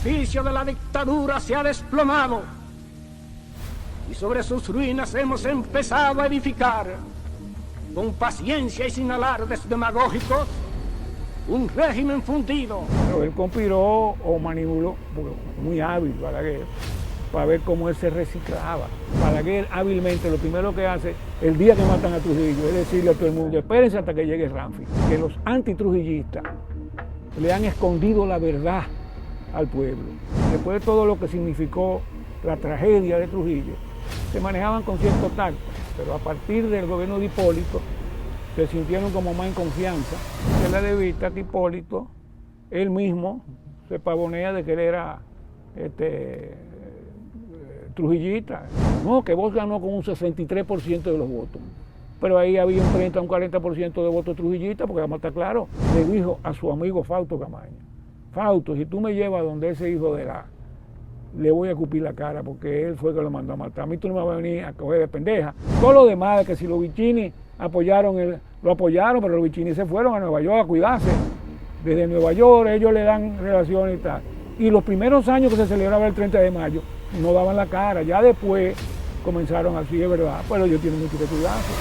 edificio de la dictadura se ha desplomado y sobre sus ruinas hemos empezado a edificar, con paciencia y sin alardes demagógicos, un régimen fundido. Pero él conspiró o manipuló, porque muy hábil Balaguer, para ver cómo él se reciclaba. Balaguer hábilmente lo primero que hace el día que matan a Trujillo es decirle a todo el mundo: espérense hasta que llegue Ramfi. Que los antitrujillistas le han escondido la verdad al pueblo. Después de todo lo que significó la tragedia de Trujillo, se manejaban con cierto tacto, pero a partir del gobierno de Hipólito se sintieron como más en confianza. Se le debita que Hipólito, él mismo, se pavonea de que él era trujillista. No, que vos ganó con un 63% de los votos. Pero ahí había un 30 o un 40% de votos trujillistas, porque vamos a estar claro, le dijo a su amigo Fausto Camaño: Fausto, si tú me llevas donde ese hijo de la... le voy a escupir la cara, porque él fue que lo mandó a matar. A mí tú no me vas a venir a coger de pendeja. Todo lo demás, que si los Vicini apoyaron, lo apoyaron, pero los Vicini se fueron a Nueva York a cuidarse. Desde Nueva York ellos le dan relaciones y tal. Y los primeros años que se celebraba el 30 de mayo, no daban la cara. Ya después comenzaron así, es verdad, pero ellos tienen mucho que cuidarse.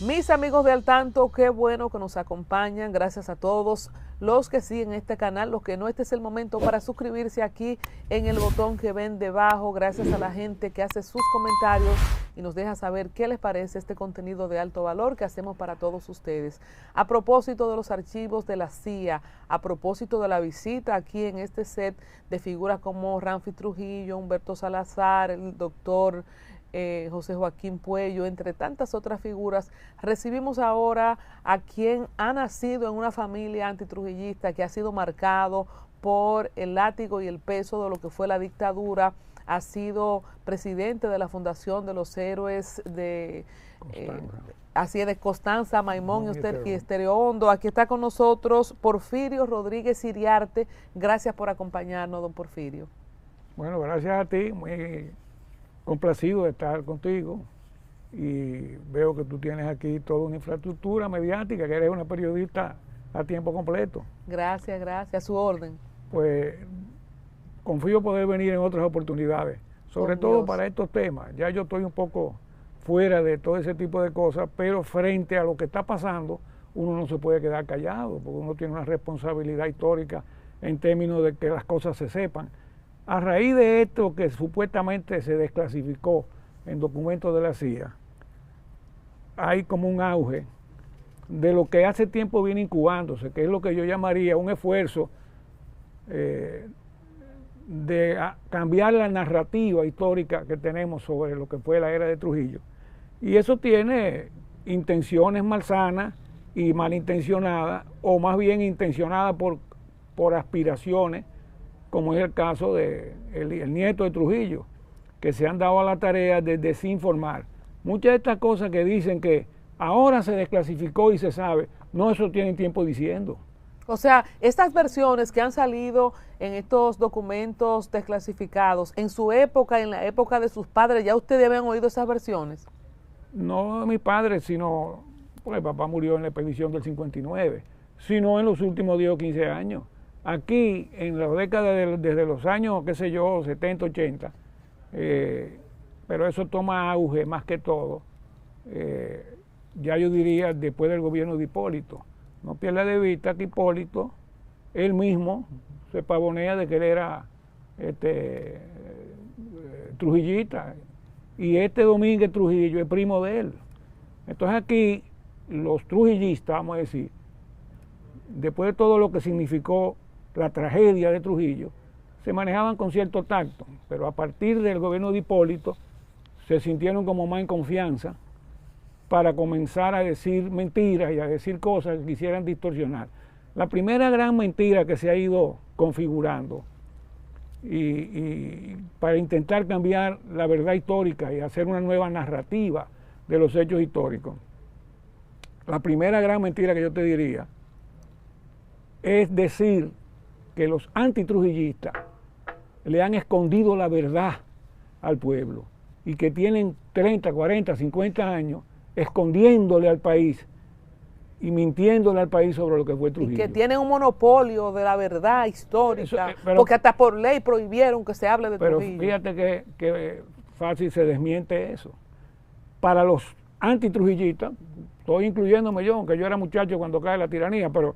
Mis amigos de Al Tanto, qué bueno que nos acompañan. Gracias a todos los que siguen este canal. Los que no, este es el momento para suscribirse aquí en el botón que ven debajo. Gracias a la gente que hace sus comentarios y nos deja saber qué les parece este contenido de alto valor que hacemos para todos ustedes. A propósito de los archivos de la CIA, a propósito de la visita aquí en este set de figuras como Ramfi Trujillo, Humberto Salazar, el doctor José Joaquín Puello, entre tantas otras figuras, recibimos ahora a quien ha nacido en una familia antitrujillista, que ha sido marcado por el látigo y el peso de lo que fue la dictadura, ha sido presidente de la Fundación de los Héroes de Constanza, Maimón y Estéreo Hondo. Aquí está con nosotros Porfirio Rodríguez Iriarte. Gracias por acompañarnos, don Porfirio. Bueno, gracias a ti, muy complacido de estar contigo, y veo que tú tienes aquí toda una infraestructura mediática, que eres una periodista a tiempo completo. Gracias, gracias, a su orden. Pues confío poder venir en otras oportunidades, sobre todo para estos temas. Ya yo estoy un poco fuera de todo ese tipo de cosas, pero frente a lo que está pasando, uno no se puede quedar callado, porque uno tiene una responsabilidad histórica en términos de que las cosas se sepan. A raíz de esto que supuestamente se desclasificó en documentos de la CIA, hay como un auge de lo que hace tiempo viene incubándose, que es lo que yo llamaría un esfuerzo de cambiar la narrativa histórica que tenemos sobre lo que fue la era de Trujillo. Y eso tiene intenciones malsanas y malintencionadas, o más bien intencionadas por aspiraciones, como es el caso del nieto de Trujillo, que se han dado a la tarea de desinformar. Muchas de estas cosas que dicen que ahora se desclasificó y se sabe, no, eso tienen tiempo diciendo. O sea, estas versiones que han salido en estos documentos desclasificados, en su época, en la época de sus padres, ¿ya ustedes habían oído esas versiones? No de mis padres, sino, porque papá murió en la expedición del 59, sino en los últimos 10 o 15 años. Aquí, en las décadas desde los años, qué sé yo, 70, 80, pero eso toma auge más que todo, ya yo diría, después del gobierno de Hipólito. No pierda de vista que Hipólito, él mismo, se pavonea de que él era trujillista, y Domínguez Trujillo es primo de él. Entonces aquí, los trujillistas, vamos a decir, después de todo lo que significó la tragedia de Trujillo, se manejaban con cierto tacto, pero a partir del gobierno de Hipólito se sintieron como más en confianza para comenzar a decir mentiras y a decir cosas que quisieran distorsionar. La primera gran mentira que se ha ido configurando y para intentar cambiar la verdad histórica y hacer una nueva narrativa de los hechos históricos, la primera gran mentira que yo te diría es decir que los antitrujillistas le han escondido la verdad al pueblo y que tienen 30, 40, 50 años escondiéndole al país y mintiéndole al país sobre lo que fue Trujillo. Y que tienen un monopolio de la verdad histórica, Eso, pero, porque hasta por ley prohibieron que se hable de Trujillo. Pero fíjate que fácil se desmiente eso. Para los antitrujillistas, estoy incluyéndome yo, aunque yo era muchacho cuando cae la tiranía, pero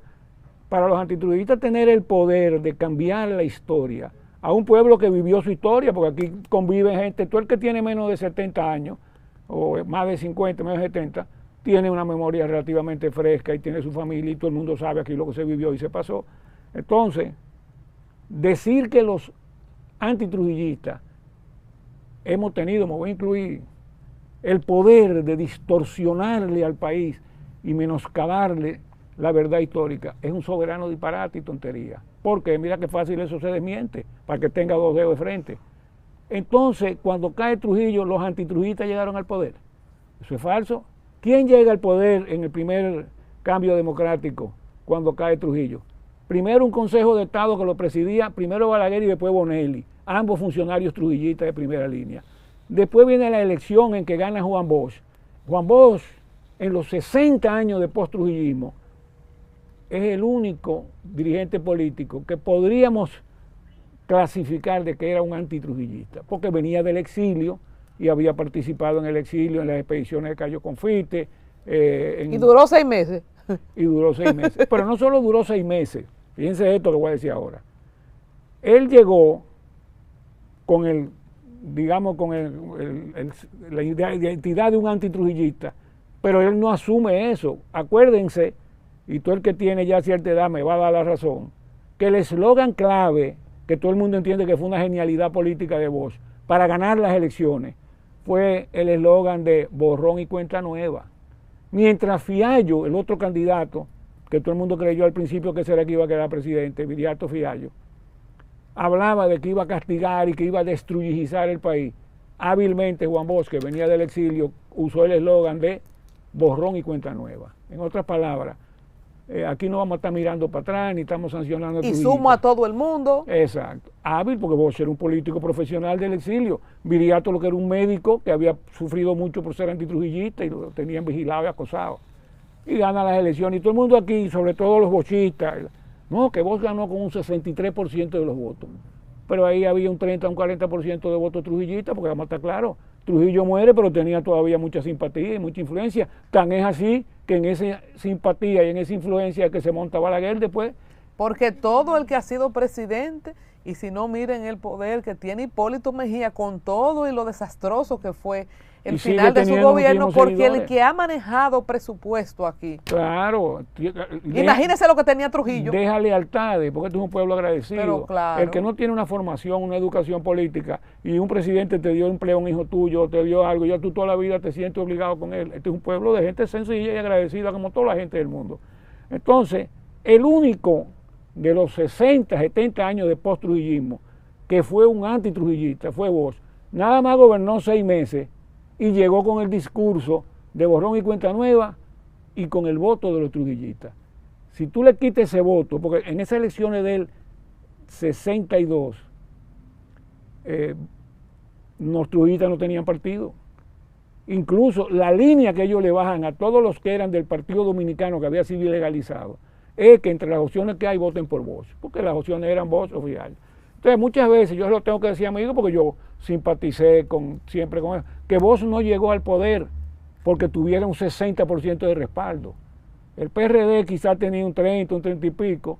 para los antitrujillistas tener el poder de cambiar la historia a un pueblo que vivió su historia, porque aquí convive gente, todo el que tiene menos de 70 años, o más de 50, menos de 70, tiene una memoria relativamente fresca y tiene su familia y todo el mundo sabe aquí lo que se vivió y se pasó. Entonces, decir que los antitrujillistas hemos tenido, me voy a incluir, el poder de distorsionarle al país y menoscabarle la verdad histórica, es un soberano disparate y tontería. Porque mira qué fácil eso se desmiente, para que tenga dos dedos de frente. Entonces, cuando cae Trujillo, los antitrujillistas llegaron al poder. Eso es falso. ¿Quién llega al poder en el primer cambio democrático cuando cae Trujillo? Primero un Consejo de Estado que lo presidía, primero Balaguer y después Bonelli, ambos funcionarios trujillistas de primera línea. Después viene la elección en que gana Juan Bosch. Juan Bosch, en los 60 años de post-trujillismo, es el único dirigente político que podríamos clasificar de que era un antitrujillista, porque venía del exilio y había participado en el exilio en las expediciones de Cayo Confite. Y duró 6 meses. Y duró 6 meses. Pero no solo duró 6 meses, fíjense esto que voy a decir ahora. Él llegó con el, digamos, con la identidad de un antitrujillista, pero él no asume eso. Acuérdense, y todo el que tiene ya cierta edad me va a dar la razón, que el eslogan clave, que todo el mundo entiende que fue una genialidad política de Bosch, para ganar las elecciones, fue el eslogan de borrón y cuenta nueva. Mientras Fiallo, el otro candidato, que todo el mundo creyó al principio que será que iba a quedar presidente, Viriato Fiallo, hablaba de que iba a castigar y que iba a destruyizar el país. Hábilmente Juan Bosch, que venía del exilio, usó el eslogan de borrón y cuenta nueva. En otras palabras, aquí no vamos a estar mirando para atrás ni estamos sancionando. Y sumo a todo el mundo. Exacto. Hábil, porque Bosch era un político profesional del exilio. Viriato lo que era un médico que había sufrido mucho por ser antitrujillista y lo tenían vigilado y acosado. Y gana las elecciones. Y todo el mundo aquí, sobre todo los bochistas, no, que Bosch ganó con un 63% de los votos. Pero ahí había un 30, un 40% de votos trujillistas, porque vamos a estar claros, Trujillo muere, pero tenía todavía mucha simpatía y mucha influencia. Tan es así que en esa simpatía y en esa influencia que se monta Balaguer después. Porque todo el que ha sido presidente, y si no miren el poder que tiene Hipólito Mejía con todo y lo desastroso que fue el final de su gobierno, porque el que ha manejado presupuesto aquí. Claro. Imagínese lo que tenía Trujillo. Deja lealtades, porque este es un pueblo agradecido. Pero claro. El que no tiene una formación, una educación política, y un presidente te dio empleo a un hijo tuyo, te dio algo, ya tú toda la vida te sientes obligado con él. Este es un pueblo de gente sencilla y agradecida como toda la gente del mundo. Entonces, el único de los 60, 70 años de post-trujillismo que fue un antitrujillista fue Bosch. Nada más gobernó 6 meses y llegó con el discurso de borrón y cuenta nueva y con el voto de los trujillistas. Si tú le quitas ese voto, porque en esas elecciones del 62, los trujillistas no tenían partido. Incluso la línea que ellos le bajan a todos los que eran del Partido Dominicano que había sido ilegalizado, es que entre las opciones que hay voten por Bosch, porque las opciones eran Bosch o Fiallo. Entonces muchas veces yo lo tengo que decir a mi hijo porque yo simpaticé siempre con él, que Bosch no llegó al poder porque tuviera un 60% de respaldo. El PRD quizás tenía un 30, un 30 y pico.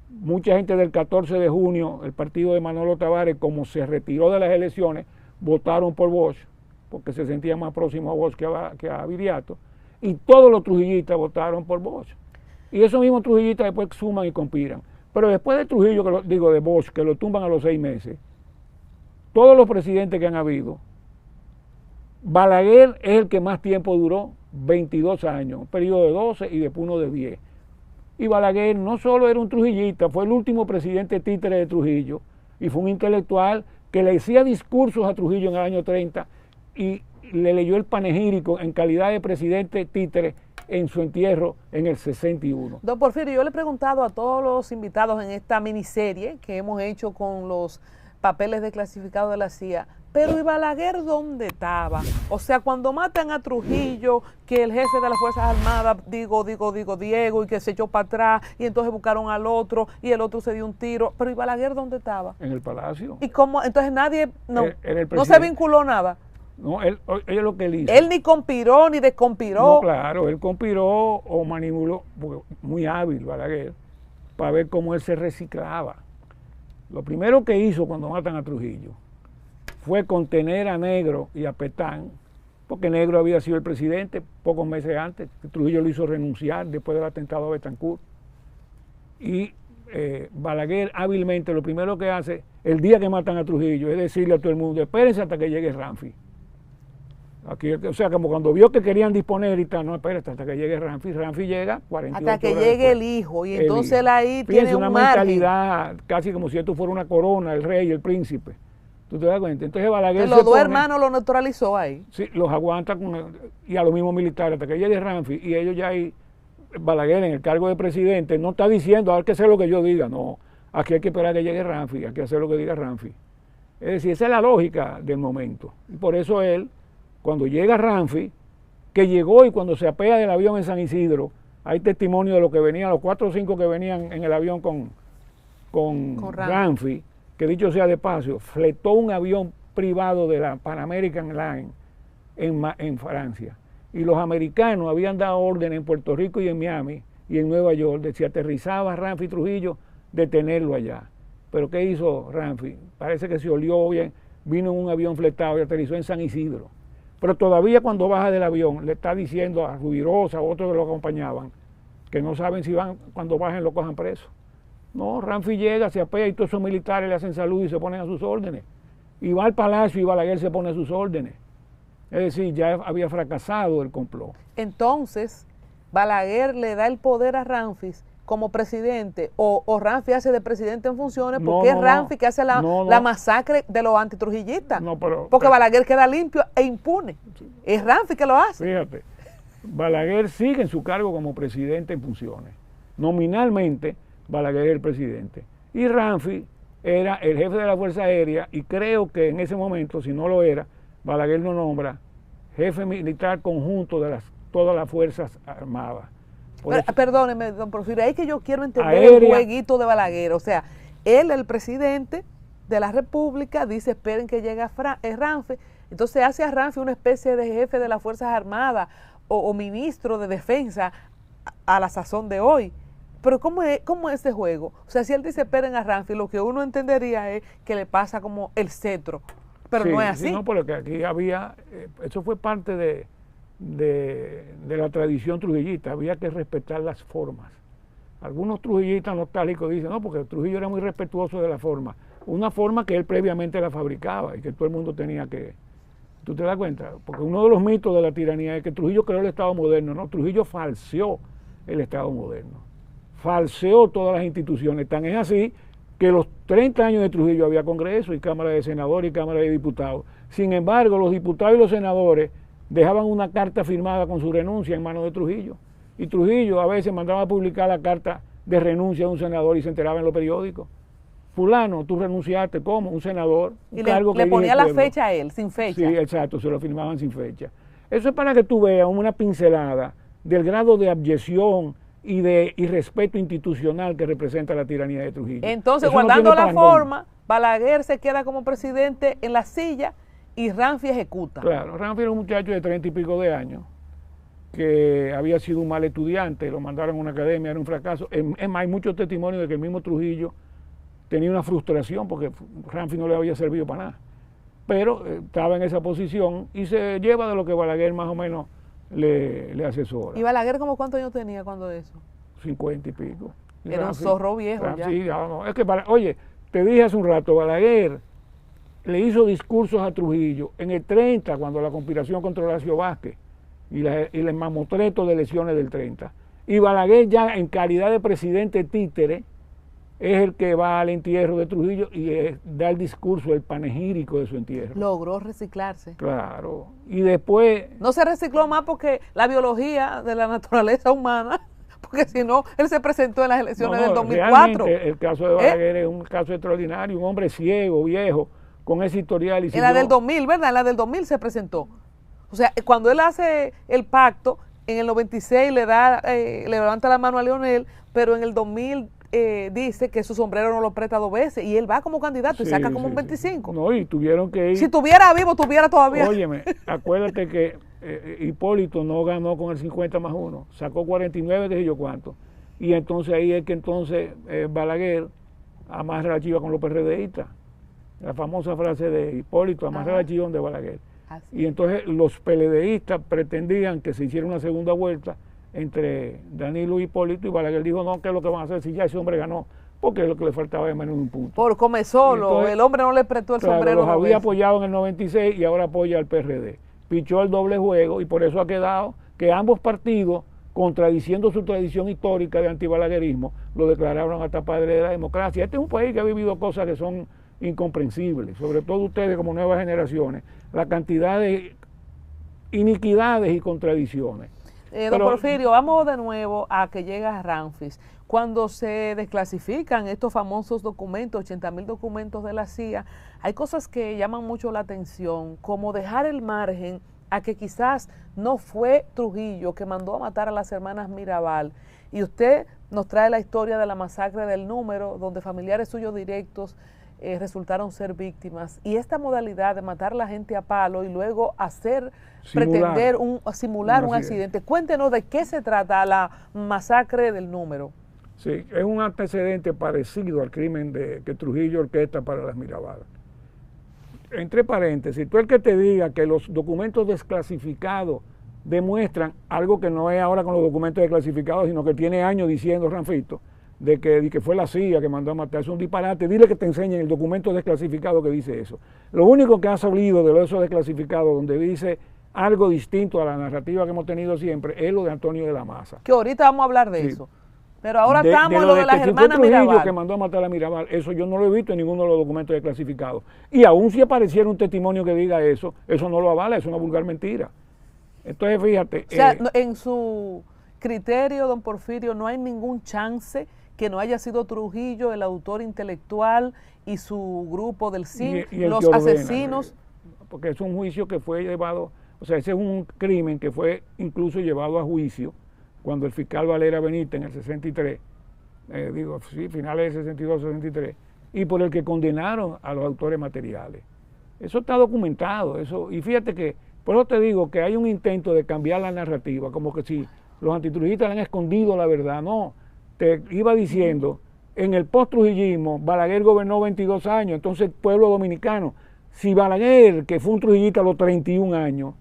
Mucha gente del 14 de junio, el partido de Manolo Tavares, como se retiró de las elecciones, votaron por Bosch, porque se sentían más próximos a Bosch que a Viriato, y todos los trujillistas votaron por Bosch. Y esos mismos trujillistas después suman y conspiran. Pero después de Trujillo, de Bosch, que lo tumban a los 6 meses, todos los presidentes que han habido, Balaguer es el que más tiempo duró, 22 años, un periodo de 12 y después uno de 10. Y Balaguer no solo era un trujillista, fue el último presidente títere de Trujillo, y fue un intelectual que le hacía discursos a Trujillo en el año 30 y le leyó el panegírico en calidad de presidente títere en su entierro en el 61. Don Porfirio, yo le he preguntado a todos los invitados en esta miniserie que hemos hecho con los papeles desclasificados de la CIA, Pero ¿y Balaguer dónde estaba? O sea, cuando matan a Trujillo, que el jefe de las Fuerzas Armadas, digo, Diego, y que se echó para atrás, y entonces buscaron al otro, y el otro se dio un tiro. Pero ¿y Balaguer dónde estaba? En el Palacio. ¿Y cómo? Entonces nadie, no no se vinculó nada. No, él lo que él hizo. Él ni conspiró, ni desconspiró. No, claro, él conspiró o manipuló, porque muy hábil Balaguer, para ver cómo él se reciclaba. Lo primero que hizo cuando matan a Trujillo fue contener a Negro y a Petán, porque Negro había sido el presidente pocos meses antes, Trujillo lo hizo renunciar después del atentado a Betancourt. Y Balaguer hábilmente lo primero que hace el día que matan a Trujillo es decirle a todo el mundo, espérense hasta que llegue Ramfi. Aquí, o sea, como cuando vio que querían disponer y tal, no, espérate hasta que llegue Ramfi. Ramfi llega 48 horas hasta que llegue después. el hijo, y entonces él ahí Fíjense, tiene un una margen. mentalidad casi como si esto fuera una corona, el rey, el príncipe. ¿Tú te das cuenta? Entonces Balaguer Los dos hermanos lo neutralizó ahí. Sí, los aguanta y a los mismos militares hasta que llegue Ramfi, y ellos ya ahí, Balaguer en el cargo de presidente no está diciendo, hay que hacer lo que yo diga, no, aquí hay que esperar a que llegue Ramfi, hay que hacer lo que diga Ramfi. Es decir, esa es la lógica del momento. Y por eso él, cuando llega Ramfi, que llegó y cuando se apea del avión en San Isidro, hay testimonio de lo que venían, los 4 o 5 que venían en el avión con Ramfi, que dicho sea de paso, fletó un avión privado de la Pan American Line en Francia. Y los americanos habían dado orden en Puerto Rico y en Miami y en Nueva York de si aterrizaba Ramfi Trujillo, detenerlo allá. Pero ¿qué hizo Ramfi? Parece que se olió bien, vino en un avión fletado y aterrizó en San Isidro. Pero todavía cuando baja del avión le está diciendo a Rubirosa, a otros que lo acompañaban, que no saben si van, cuando bajen lo cojan preso. No, Ramfi llega, se apea y todos esos militares le hacen salud y se ponen a sus órdenes. Y va al palacio y Balaguer se pone a sus órdenes. Es decir, ya había fracasado el complot. Entonces, Balaguer le da el poder a Ramfi como presidente, o Ramfi hace de presidente en funciones, porque es Ramfi que hace la masacre de los antitrujillistas. Porque Balaguer queda limpio e impune. Sí. Es Ramfi que lo hace. Fíjate, Balaguer sigue en su cargo como presidente en funciones. Nominalmente, Balaguer es el presidente. Y Ramfi era el jefe de la Fuerza Aérea, y creo que en ese momento, si no lo era, Balaguer lo nombra jefe militar conjunto de todas las Fuerzas Armadas. Perdóneme, don Porfirio, es que yo quiero entender el jueguito de Balaguer. O sea, él, el presidente de la República, dice, esperen que llegue Ramfi. Entonces hace a Ramfi una especie de jefe de las Fuerzas Armadas o ministro de Defensa a la sazón de hoy. Pero ¿cómo es ese juego? O sea, si él dice esperen a Ramfi, lo que uno entendería es que le pasa como el cetro. Pero sí, no es así. Sí, no, porque aquí había, eso fue parte de la tradición trujillista, había que respetar las formas. Algunos trujillistas nostálgicos dicen, no, porque Trujillo era muy respetuoso de la forma. Una forma que él previamente la fabricaba y que todo el mundo tenía que... ¿Tú te das cuenta? Porque uno de los mitos de la tiranía es que Trujillo creó el Estado moderno. No, Trujillo falseó el Estado moderno. Falseó todas las instituciones. Tan es así que los 30 años de Trujillo había Congreso y Cámara de Senadores y Cámara de Diputados. Sin embargo, los diputados y los senadores dejaban una carta firmada con su renuncia en manos de Trujillo. Y Trujillo a veces mandaba a publicar la carta de renuncia de un senador y se enteraba en los periódicos. Fulano, tú renunciaste como un senador. Y le ponía la fecha a él, sin fecha. Sí, exacto, se lo firmaban sin fecha. Eso es para que tú veas una pincelada del grado de abyección y de irrespeto institucional que representa la tiranía de Trujillo. Entonces, eso guardando la forma, Balaguer se queda como presidente en la silla y Ramfi ejecuta. Claro, Ramfi era un muchacho de 30 y pico de años que había sido un mal estudiante, lo mandaron a una academia, era un fracaso. Es más, hay muchos testimonios de que el mismo Trujillo tenía una frustración porque Ramfi no le había servido para nada. Pero estaba en esa posición y se lleva de lo que Balaguer más o menos le asesora. ¿Y Balaguer como cuántos años tenía cuando eso? 50 y pico. Y era Ramfi, un zorro viejo Ramfi, ya. Sí, no, es que, oye, te dije hace un rato, Balaguer le hizo discursos a Trujillo en el 30, cuando la conspiración contra Horacio Vázquez y el mamotreto de elecciones del 30. Y Balaguer ya en calidad de presidente títere es el que va al entierro de Trujillo y da el discurso, el panegírico de su entierro. Logró reciclarse. Claro. Y después... No se recicló más porque la biología de la naturaleza humana, porque si no, él se presentó en las elecciones del 2004. El caso de Balaguer es un caso extraordinario, un hombre ciego, viejo, con ese historial. En la del 2000, ¿verdad? En la del 2000 se presentó. O sea, cuando él hace el pacto, en el 96 le levanta la mano a Leonel, pero en el 2000 dice que su sombrero no lo presta 2 veces y él va como candidato y saca como un 25. No, y tuvieron que ir. Si tuviera vivo, tuviera todavía. Óyeme, acuérdate que Hipólito no ganó con el 50 más 1, sacó 49, qué sé yo cuánto. Y entonces ahí es que Balaguer amarra la chiva con los PRDistas. La famosa frase de Hipólito, amarra la chiva de Balaguer. Y entonces los PLDistas pretendían que se hiciera una segunda vuelta entre Danilo y Hipólito, y Balaguer dijo, no, ¿qué es lo que van a hacer si ya ese hombre ganó? Porque es lo que le faltaba de menos de un punto. Por come solo, entonces, el hombre no le prestó el sombrero. Los había apoyado en el 96 y ahora apoya al PRD. Pichó el doble juego y por eso ha quedado que ambos partidos, contradiciendo su tradición histórica de antibalaguerismo, lo declararon hasta padre de la democracia. Este es un país que ha vivido cosas que son incomprensibles, sobre todo ustedes como nuevas generaciones, la cantidad de iniquidades y contradicciones. Don Porfirio, vamos de nuevo a que llega Ramfis. Cuando se desclasifican estos famosos documentos, 80.000 documentos de la CIA, hay cosas que llaman mucho la atención, como dejar el margen a que quizás no fue Trujillo que mandó a matar a las hermanas Mirabal. Y usted nos trae la historia de la masacre del Número, donde familiares suyos directos resultaron ser víctimas. Y esta modalidad de matar a la gente a palo y luego simular un accidente. Cuéntenos de qué se trata la masacre del Número. Sí, es un antecedente parecido al crimen que Trujillo orquesta para las Mirabal. Entre paréntesis, tú el que te diga que los documentos desclasificados demuestran algo que no es ahora con los documentos desclasificados, sino que tiene años diciendo Ramfito, de que fue la CIA que mandó a matar, es un disparate. Dile que te enseñen el documento desclasificado que dice eso. Lo único que ha salido de esos desclasificados donde dice algo distinto a la narrativa que hemos tenido siempre es lo de Antonio de la Maza. Que ahorita vamos a hablar de eso. Pero ahora estamos en lo de las hermanas Mirabal. Que mandó a matar a Mirabal, eso yo no lo he visto en ninguno de los documentos desclasificados. Y aún si apareciera un testimonio que diga eso no lo avala, es una vulgar mentira. Entonces, fíjate. O sea, en su criterio, don Porfirio, no hay ningún chance que no haya sido Trujillo el autor intelectual y su grupo del CIN, los asesinos. Porque es un juicio que fue llevado, o sea, ese es un crimen que fue incluso llevado a juicio cuando el fiscal Valera Benítez en el 63, finales del 62, 63, y por el que condenaron a los autores materiales. Eso está documentado, y fíjate que, por eso te digo que hay un intento de cambiar la narrativa, como que si los antitrujillistas le han escondido la verdad. No, te iba diciendo, en el post-trujillismo, Balaguer gobernó 22 años, entonces el pueblo dominicano, si Balaguer, que fue un trujillista a los 31 años,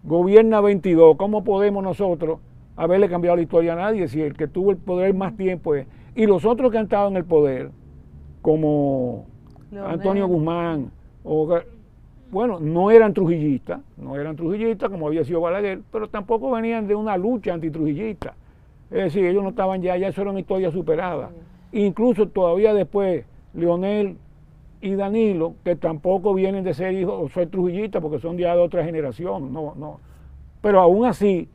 gobierna 22, ¿cómo podemos nosotros haberle cambiado la historia a nadie? Si el que tuvo el poder más tiempo es. Y los otros que han estado en el poder, como Leonel, Antonio Guzmán, no eran trujillistas como había sido Balaguer, pero tampoco venían de una lucha antitrujillista. Es decir, ellos no estaban ya eso era una historia superada. Incluso todavía después, Leonel y Danilo, que tampoco vienen de ser hijos o ser trujillistas porque son ya de otra generación, no. Pero aún así,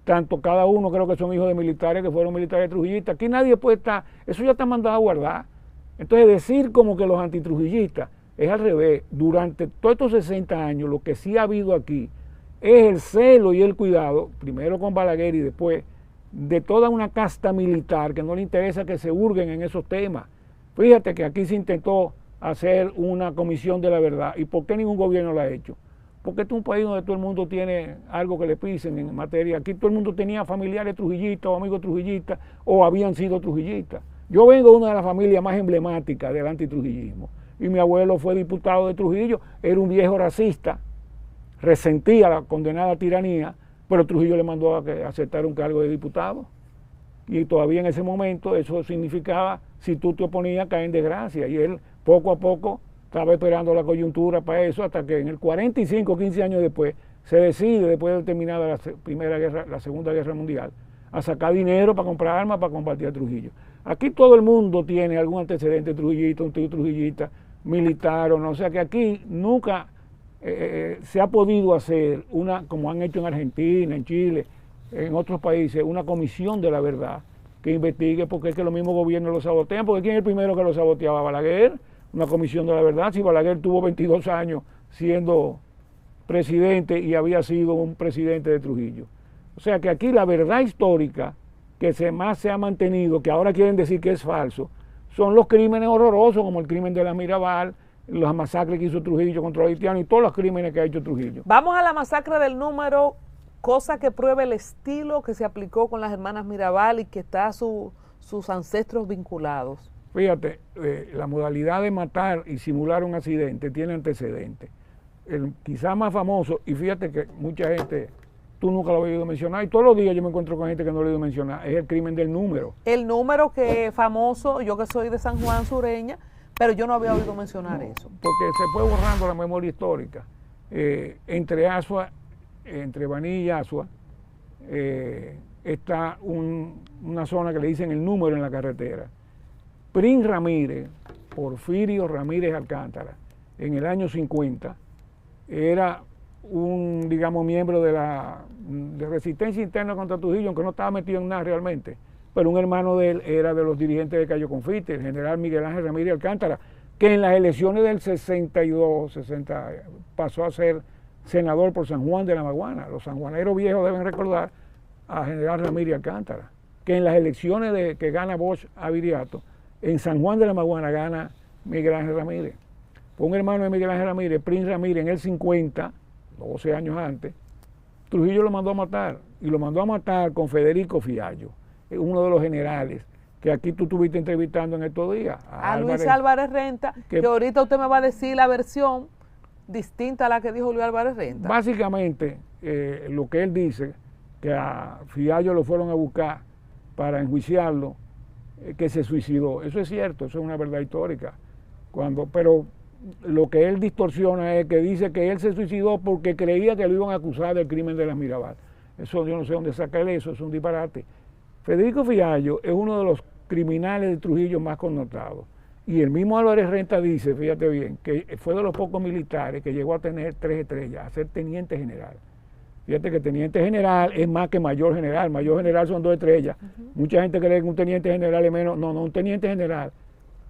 tanto cada uno creo que son hijos de militares que fueron militares trujillistas. Aquí nadie puede estar, eso ya está mandado a guardar. Entonces decir como que los antitrujillistas es al revés. Durante todos estos 60 años lo que sí ha habido aquí es el celo y el cuidado, primero con Balaguer y después, de toda una casta militar que no le interesa que se hurguen en esos temas. Fíjate que aquí se intentó hacer una comisión de la verdad. ¿Y por qué ningún gobierno la ha hecho? Porque este es un país donde todo el mundo tiene algo que le pisen en materia. Aquí todo el mundo tenía familiares trujillistas o amigos trujillistas o habían sido trujillistas. Yo vengo de una de las familias más emblemáticas del antitrujillismo. Y mi abuelo fue diputado de Trujillo, era un viejo racista, resentía la condenada tiranía, pero Trujillo le mandó a aceptar un cargo de diputado. Y todavía en ese momento eso significaba, si tú te oponías, caer en desgracia. Y él poco a poco estaba esperando la coyuntura para eso, hasta que en el 45, 15 años después, se decide, después de terminada la Segunda Guerra Mundial, a sacar dinero para comprar armas para combatir a Trujillo. Aquí todo el mundo tiene algún antecedente trujillista, un tío trujillista, militar o no. O sea que aquí nunca se ha podido hacer como han hecho en Argentina, en Chile, en otros países, una comisión de la verdad que investigue, porque es que los mismos gobiernos lo sabotean, porque ¿quién es el primero que lo saboteaba? Balaguer, una comisión de la verdad, si Balaguer tuvo 22 años siendo presidente y había sido un presidente de Trujillo. O sea que aquí la verdad histórica que más se ha mantenido, que ahora quieren decir que es falso, son los crímenes horrorosos como el crimen de la Mirabal, las masacres que hizo Trujillo contra los haitianos y todos los crímenes que ha hecho Trujillo. Vamos a la masacre del Número, cosa que prueba el estilo que se aplicó con las hermanas Mirabal y que está sus ancestros vinculados. Fíjate, la modalidad de matar y simular un accidente tiene antecedentes. El quizá más famoso, y fíjate que mucha gente, tú nunca lo has oído mencionar, y todos los días yo me encuentro con gente que no lo he oído mencionar, es el crimen del Número. El Número que es famoso, yo que soy de San Juan sureña, pero yo no había oído mencionar eso. Porque se fue borrando la memoria histórica. Entre Asua, entre Baní y Asua, está una zona que le dicen el Número en la carretera. Prin Ramírez, Porfirio Ramírez Alcántara, en el año 50, era un, digamos, miembro de resistencia interna contra Trujillo, aunque no estaba metido en nada realmente, pero un hermano de él era de los dirigentes de Cayo Confite, el general Miguel Ángel Ramírez Alcántara, que en las elecciones del 62, pasó a ser senador por San Juan de la Maguana. Los sanjuaneros viejos deben recordar a general Ramírez Alcántara, que en las elecciones que gana Bosch a Viriato, en San Juan de la Maguana gana Miguel Ángel Ramírez. Fue un hermano de Miguel Ángel Ramírez, Prince Ramírez, en el 50, 12 años antes, Trujillo lo mandó a matar, y lo mandó a matar con Federico Fiallo, uno de los generales que aquí tú estuviste entrevistando en estos días. A Luis Álvarez Renta, que ahorita usted me va a decir la versión distinta a la que dijo Luis Álvarez Renta. Básicamente, lo que él dice, que a Fiallo lo fueron a buscar para enjuiciarlo, que se suicidó. Eso es cierto, eso es una verdad histórica. Pero lo que él distorsiona es que dice que él se suicidó porque creía que lo iban a acusar del crimen de las Mirabal. Eso yo no sé dónde saca él eso, es un disparate. Federico Fiallo es uno de los criminales de Trujillo más connotados. Y el mismo Álvarez Renta dice, fíjate bien, que fue de los pocos militares que llegó a tener 3 estrellas, a ser teniente general. Fíjate que teniente general es más que mayor general. Mayor general son 2 estrellas. Mucha gente cree que un teniente general es menos. No, un teniente general,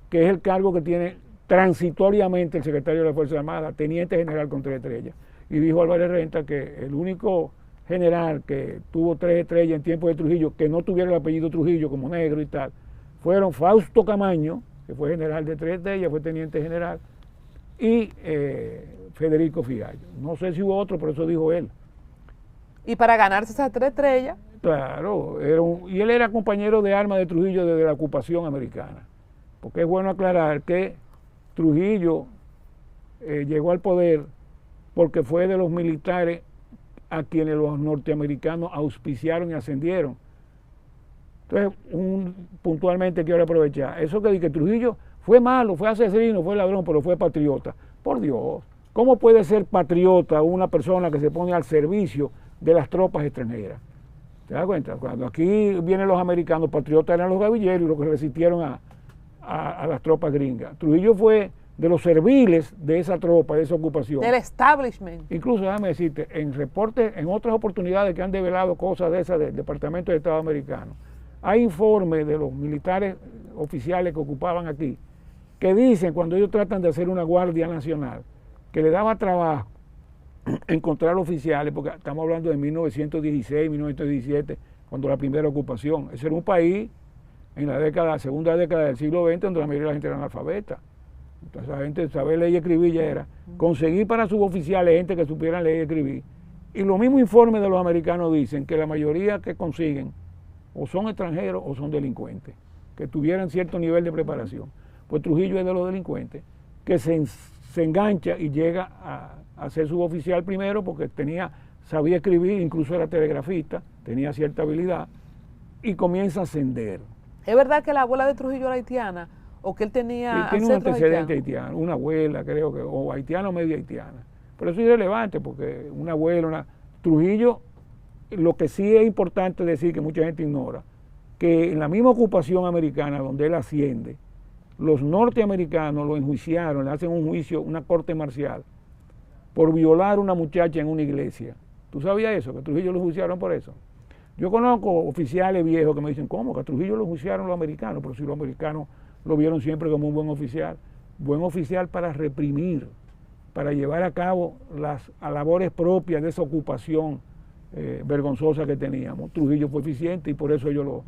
que es el cargo que tiene transitoriamente el secretario de la Fuerza Armada, teniente general con 3 estrellas. Y dijo Álvarez Renta que el único general que tuvo 3 estrellas en tiempo de Trujillo, que no tuviera el apellido Trujillo como negro y tal, fueron Fausto Camaño, que fue general de 3 estrellas, fue teniente general, y Federico Fiallo. No sé si hubo otro, pero eso dijo él. Y para ganarse esas 3 estrellas. Claro, y él era compañero de armas de Trujillo desde la ocupación americana. Porque es bueno aclarar que Trujillo llegó al poder porque fue de los militares a quienes los norteamericanos auspiciaron y ascendieron. Entonces, puntualmente quiero aprovechar. Eso que Trujillo fue malo, fue asesino, fue ladrón, pero fue patriota. Por Dios, ¿cómo puede ser patriota una persona que se pone al servicio de las tropas extranjeras? ¿Te das cuenta? Cuando aquí vienen los americanos, patriotas eran los gavilleros y los que resistieron a las tropas gringas. Trujillo fue de los serviles de esa tropa, de esa ocupación. Del establishment. Incluso, déjame decirte, en reportes, en otras oportunidades que han develado cosas de esas del Departamento de Estado americano, hay informes de los militares oficiales que ocupaban aquí, que dicen, cuando ellos tratan de hacer una guardia nacional, que le daba trabajo encontrar oficiales, porque estamos hablando de 1916, 1917, cuando la primera ocupación. Ese era un país en la segunda década del siglo XX, donde la mayoría de la gente era analfabeta. Entonces la gente saber leer y escribir ya era. Conseguir para suboficiales gente que supieran leer y escribir. Y los mismos informes de los americanos dicen que la mayoría que consiguen o son extranjeros o son delincuentes, que tuvieran cierto nivel de preparación. Pues Trujillo es de los delincuentes, que se engancha y llega a ser suboficial primero porque sabía escribir, incluso era telegrafista, tenía cierta habilidad, y comienza a ascender. ¿Es verdad que la abuela de Trujillo era haitiana o que él tenía tiene un antecedente haitiano, una abuela creo que, o haitiana o media haitiana? Pero eso es irrelevante porque una abuela, Trujillo, lo que sí es importante decir que mucha gente ignora, que en la misma ocupación americana donde él asciende, los norteamericanos lo enjuiciaron, le hacen un juicio, una corte marcial, por violar a una muchacha en una iglesia. ¿Tú sabías eso? Que a Trujillo lo enjuiciaron por eso. Yo conozco oficiales viejos que me dicen, ¿cómo? Que a Trujillo lo enjuiciaron los americanos, pero si los americanos lo vieron siempre como un buen oficial. buen oficial para reprimir, para llevar a cabo las labores propias de esa ocupación vergonzosa que teníamos. Trujillo fue eficiente y por eso yo lo...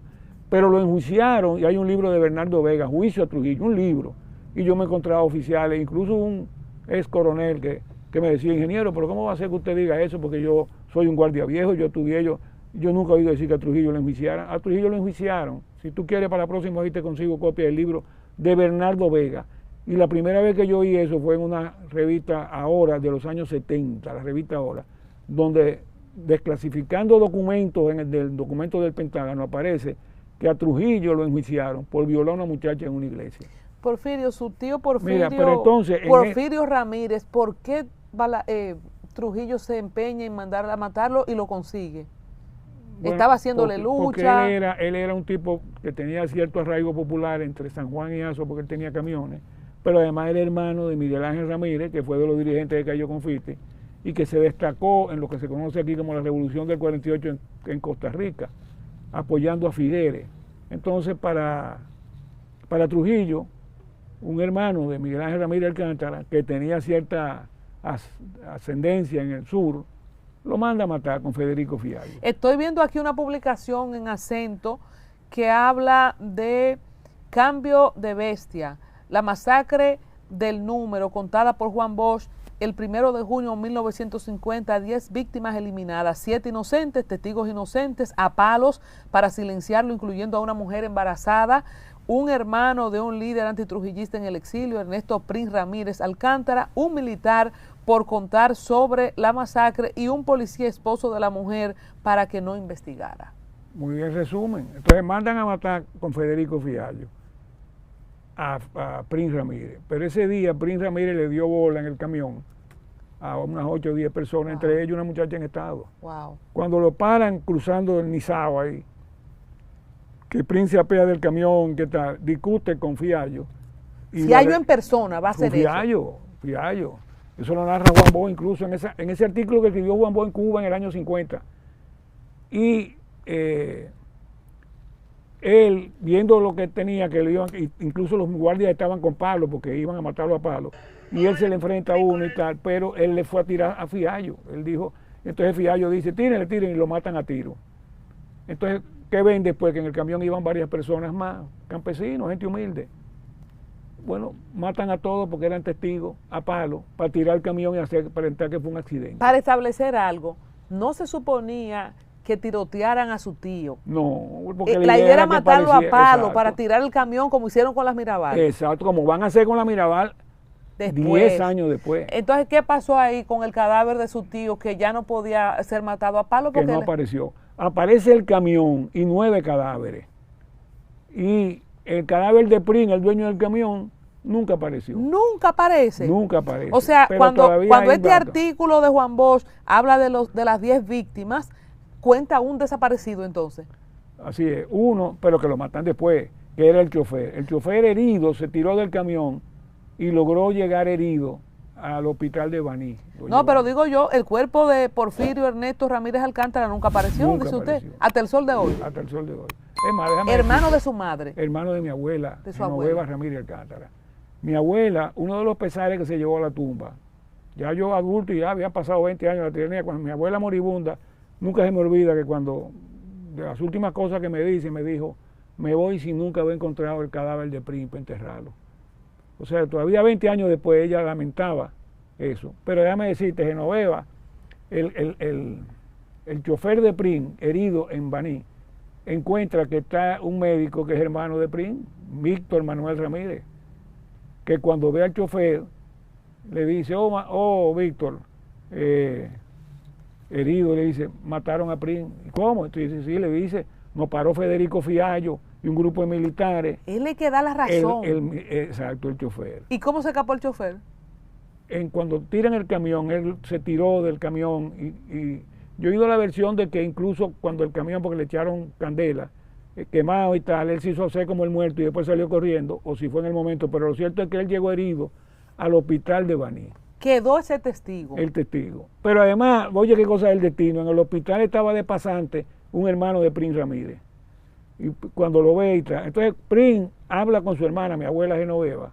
Pero lo enjuiciaron, y hay un libro de Bernardo Vega, Juicio a Trujillo, un libro, y yo me encontraba oficiales, incluso un ex coronel que me decía, ingeniero, pero ¿cómo va a ser que usted diga eso? Porque yo soy un guardia viejo, yo nunca he oído decir que a Trujillo lo enjuiciaran. A Trujillo lo enjuiciaron. Si tú quieres, para la próxima vez te consigo copia del libro de Bernardo Vega. Y la primera vez que yo oí eso fue en una revista Ahora de los años 70, la revista Ahora, donde desclasificando documentos en el documento del Pentágono aparece que a Trujillo lo enjuiciaron por violar a una muchacha en una iglesia. Porfirio, su tío Porfirio, mira, pero entonces, Porfirio Ramírez, ¿por qué Trujillo se empeña en mandar a matarlo y lo consigue? Bueno, estaba haciéndole lucha. Porque él era un tipo que tenía cierto arraigo popular entre San Juan y Azo, porque él tenía camiones, pero además era hermano de Miguel Ángel Ramírez, que fue de los dirigentes de Cayo Confite, y que se destacó en lo que se conoce aquí como la Revolución del 48 en Costa Rica, apoyando a Figueres. Entonces, para Trujillo, un hermano de Miguel Ángel Ramírez Alcántara, que tenía cierta ascendencia en el sur, lo manda a matar con Federico Fiallo. Estoy viendo aquí una publicación en Acento que habla de Cambio de Bestia, la masacre del Número, contada por Juan Bosch el 1 de junio de 1950, 10 víctimas eliminadas, 7 inocentes, testigos inocentes, a palos para silenciarlo, incluyendo a una mujer embarazada, un hermano de un líder antitrujillista en el exilio, Ernesto Prin Ramírez Alcántara, un militar por contar sobre la masacre y un policía esposo de la mujer para que no investigara. Muy bien resumen. Entonces mandan a matar con Federico Fiallo a Prin Ramírez. Pero ese día Prin Ramírez le dio bola en el camión a unas 8 o 10 personas, wow, entre ellos una muchacha en estado. Wow. Cuando lo paran cruzando el Nizao ahí, que Prin se apea del camión, que tal, discute con Fiallo. Fiallo en persona va a hacer eso. Fiallo. Eso lo narra Juan Bosch incluso en ese artículo que escribió Juan Bosch en Cuba en el año 50. Y él, viendo lo que tenía, que le iban, incluso los guardias estaban con palos porque iban a matarlo a palos, y él se le enfrenta a uno y tal, pero él le fue a tirar a Fiallo. Él dijo, entonces Fiallo dice, tírenle, y lo matan a tiro. Entonces, ¿qué ven después? Que en el camión iban varias personas más, campesinos, gente humilde. Bueno, matan a todos porque eran testigos, a palo, para tirar el camión y aparentar que fue un accidente. Para establecer algo, no se suponía que tirotearan a su tío. No, porque la idea era matarlo a palo, exacto, para tirar el camión como hicieron con las Mirabal. Exacto, como van a hacer con la Mirabal después, 10 años después. Entonces, ¿qué pasó ahí con el cadáver de su tío que ya no podía ser matado a palo? Porque que no apareció. Aparece el camión y 9 cadáveres. Y el cadáver de Prin, el dueño del camión, nunca apareció. Nunca aparece. Nunca aparece. O sea, cuando este artículo de Juan Bosch habla de las 10 víctimas, cuenta un desaparecido entonces. Así es, uno, pero que lo matan después, que era el chofer. El chofer herido se tiró del camión y logró llegar herido al hospital de Baní. No, pero digo yo, el cuerpo de Porfirio Ernesto Ramírez Alcántara nunca apareció, nunca dice apareció. Usted, hasta el sol de hoy. Hasta el sol de hoy. Es más, hermano decir, de su madre. Hermano de mi abuela, de su abuela Ramírez Alcántara. Mi abuela, uno de los pesares que se llevó a la tumba, ya yo adulto y ya había pasado 20 años de la tiranía, cuando mi abuela moribunda, nunca se me olvida que cuando, de las últimas cosas que me dice, me dijo, me voy sin nunca haber encontrado el cadáver de Prin para enterrarlo. O sea, todavía 20 años después ella lamentaba eso. Pero déjame decirte, Genoveva, el chofer de Prin, herido en Baní, encuentra que está un médico que es hermano de Prin, Víctor Manuel Ramírez, que cuando ve al chofer le dice, oh Víctor, herido, le dice, mataron a Prin. ¿Cómo? Entonces sí, le dice, nos paró Federico Fiallo y un grupo de militares. Él le que da la razón. Exacto, el chofer. ¿Y cómo se escapó el chofer? Cuando tiran el camión, él se tiró del camión y yo he oído la versión de que incluso cuando el camión, porque le echaron candela, quemado y tal, él se hizo hacer como el muerto y después salió corriendo, o si fue en el momento, pero lo cierto es que él llegó herido al hospital de Baní. Quedó ese testigo. El testigo. Pero además, oye qué cosa es el destino, en el hospital estaba de pasante un hermano de Prin Ramírez. Y cuando lo ve y tal, entonces Prin habla con su hermana, mi abuela Genoveva,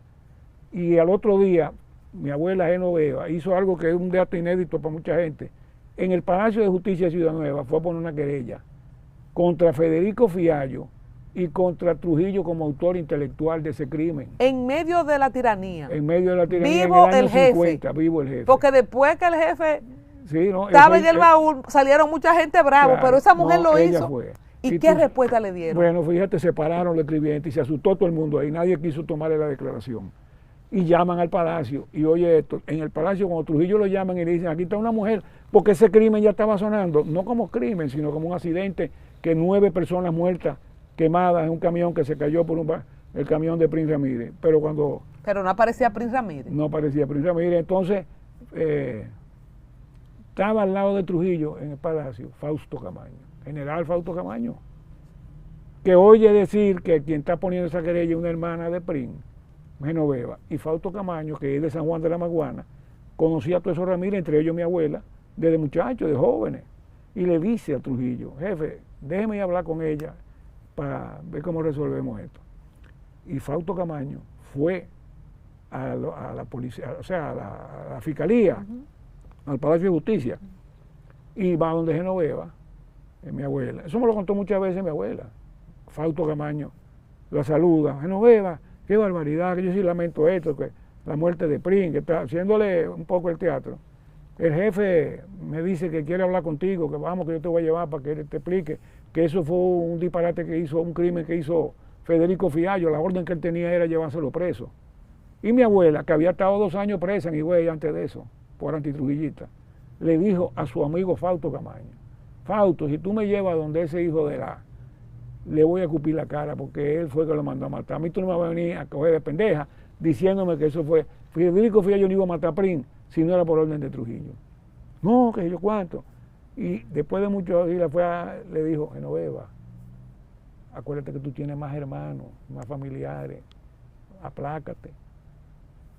Y al otro día, mi abuela Genoveva hizo algo que es un dato inédito para mucha gente. En el Palacio de Justicia de Ciudad Nueva fue a poner una querella contra Federico Fiallo y contra Trujillo como autor intelectual de ese crimen. En medio de la tiranía. En medio de la tiranía, Vivo en el año el jefe. 50, vivo el jefe. Porque después que el jefe Sí, no, estaba eso- en el baúl, salieron mucha gente bravo, claro, pero esa mujer no, lo ella hizo. fue. ¿Y Y qué tú- respuesta le dieron? Bueno, fíjate, separaron los escribientes y se asustó todo el mundo ahí, nadie quiso tomarle la declaración. Y llaman al palacio, y oye esto, en el palacio cuando Trujillo lo llaman y le dicen, aquí está una mujer, porque ese crimen ya estaba sonando, no como crimen, sino como un accidente, que 9 personas muertas, quemadas en un camión que se cayó por el camión de Prince Ramírez. Pero cuando Pero no aparecía Prince Ramírez. no aparecía Prince Ramírez, entonces estaba al lado de Trujillo en el palacio Fausto Camaño, general Fausto Camaño, que oye decir que quien está poniendo esa querella es una hermana de Prince, Genoveva, y Fausto Camaño, que es de San Juan de la Maguana, conocía a todos esos Ramírez, entre ellos mi abuela, desde muchachos, de jóvenes, y le dice a Trujillo, jefe, déjeme ir a hablar con ella para ver cómo resolvemos esto. Y Fausto Camaño fue a la policía, o sea, a la fiscalía, al Palacio de Justicia, y va donde Genoveva, mi abuela. Eso me lo contó muchas veces mi abuela. Fausto Camaño la saluda, Genoveva, qué barbaridad, que yo sí lamento esto, que la muerte de Prince, que está haciéndole un poco el teatro. El jefe me dice que quiere hablar contigo, que vamos, que yo te voy a llevar para que él te explique que eso fue un disparate que hizo, un crimen que hizo Federico Fiallo, la orden que él tenía era llevárselo preso. Y mi abuela, que había estado 2 años presa en Higüey antes de eso, por antitrujillista, le dijo a su amigo Fausto Camaño, Fausto, si tú me llevas donde ese hijo de la, le voy a escupir la cara porque él fue el que lo mandó a matar. A mí tú no me vas a venir a coger de pendeja diciéndome que eso fue, Federico Fiallo no iba a matar a Prince si no era por orden de Trujillo. No, que yo cuánto. Y después de mucho días le dijo, Genoveva, acuérdate que tú tienes más hermanos, más familiares, aplácate.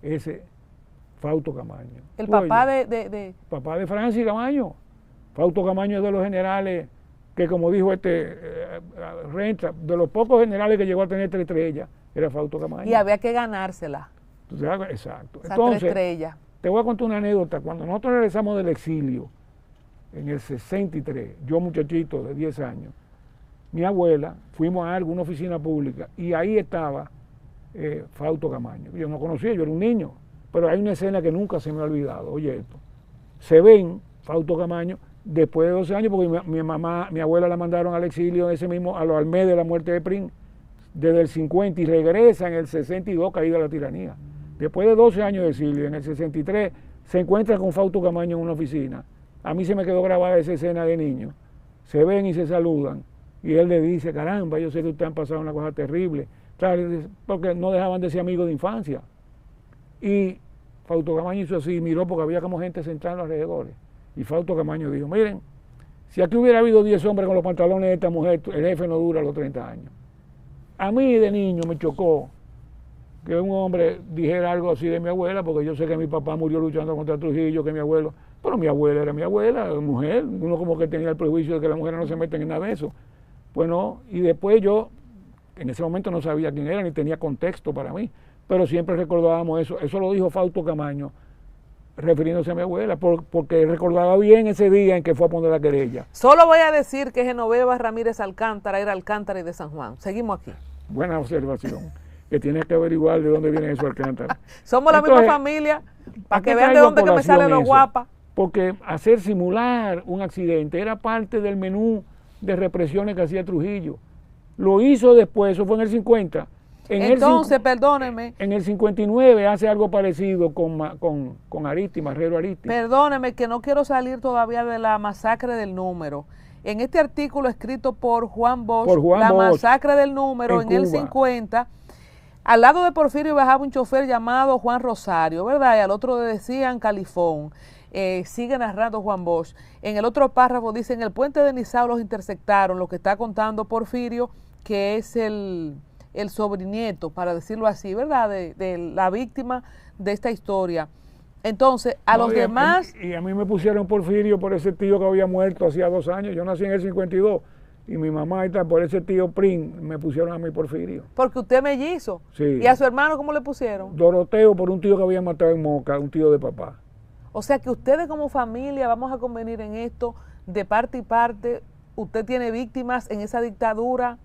Ese Fausto Camaño. El Tú papá oyes, de papá de Francis Camaño. Fausto Camaño es de los generales que, como dijo Renta, de los pocos generales que llegó a tener 3 estrellas, era Fausto Camaño. Y había que ganársela, Entonces, exacto. esa 3 Entonces, estrellas. te voy a contar una anécdota. Cuando nosotros regresamos del exilio, en el 63, yo muchachito de 10 años, mi abuela, fuimos a alguna oficina pública y ahí estaba Fausto Camaño. Yo no conocía, yo era un niño, pero hay una escena que nunca se me ha olvidado. Oye esto, se ven Fausto Camaño después de 12 años, porque mi abuela la mandaron al exilio ese mismo, al mes de la muerte de Prince, desde el 50, y regresa en el 62, caída la tiranía. Después de 12 años de exilio, en el 63, se encuentra con Fausto Camaño en una oficina. A mí se me quedó grabada esa escena de niño. Se ven y se saludan. Y él le dice, caramba, yo sé que ustedes han pasado una cosa terrible. Claro, porque no dejaban de ser amigos de infancia. Y Fausto Camaño hizo así, miró porque había como gente sentada en los alrededores. Y Fausto Camaño dijo, miren, si aquí hubiera habido 10 hombres con los pantalones de esta mujer, el jefe no dura los 30 años. A mí de niño me chocó que un hombre dijera algo así de mi abuela, porque yo sé que mi papá murió luchando contra Trujillo, que mi abuelo, pero mi abuela era mi abuela, mujer, uno como que tenía el prejuicio de que las mujeres no se meten en nada de eso. Pues no, y después yo, en ese momento no sabía quién era, ni tenía contexto para mí, pero siempre recordábamos eso lo dijo Fausto Camaño, refiriéndose a mi abuela, porque recordaba bien ese día en que fue a poner la querella. Solo voy a decir que Genoveva Ramírez Alcántara era Alcántara y de San Juan. Seguimos aquí. Buena observación, que tienes que averiguar de dónde viene eso Alcántara. Somos la misma familia, para que vean de dónde que me sale lo guapa. Porque hacer simular un accidente era parte del menú de represiones que hacía Trujillo. Lo hizo después, eso fue en el 50. Entonces, perdóneme. En el 59 hace algo parecido con Aristi, Marrero Aristi. Perdóneme que no quiero salir todavía de la masacre del número. En este artículo escrito por Juan Bosch, masacre del número en el 50, al lado de Porfirio bajaba un chofer llamado Juan Rosario, ¿verdad? Y al otro le decían Califón. Sigue narrando Juan Bosch. En el otro párrafo dice, en el puente de Nizao los intersectaron, lo que está contando Porfirio, que es el sobrinieto, para decirlo así, ¿verdad? De la víctima de esta historia. Entonces, los demás... Y a mí me pusieron Porfirio por ese tío que había muerto hacía 2 años. Yo nací en el 52 y mi mamá y tal, por ese tío Prin, me pusieron a mí Porfirio. Porque usted es mellizo. Sí. ¿Y a su hermano cómo le pusieron? Doroteo por un tío que había matado en Moca, un tío de papá. O sea que ustedes como familia, vamos a convenir en esto, de parte y parte, usted tiene víctimas en esa dictadura.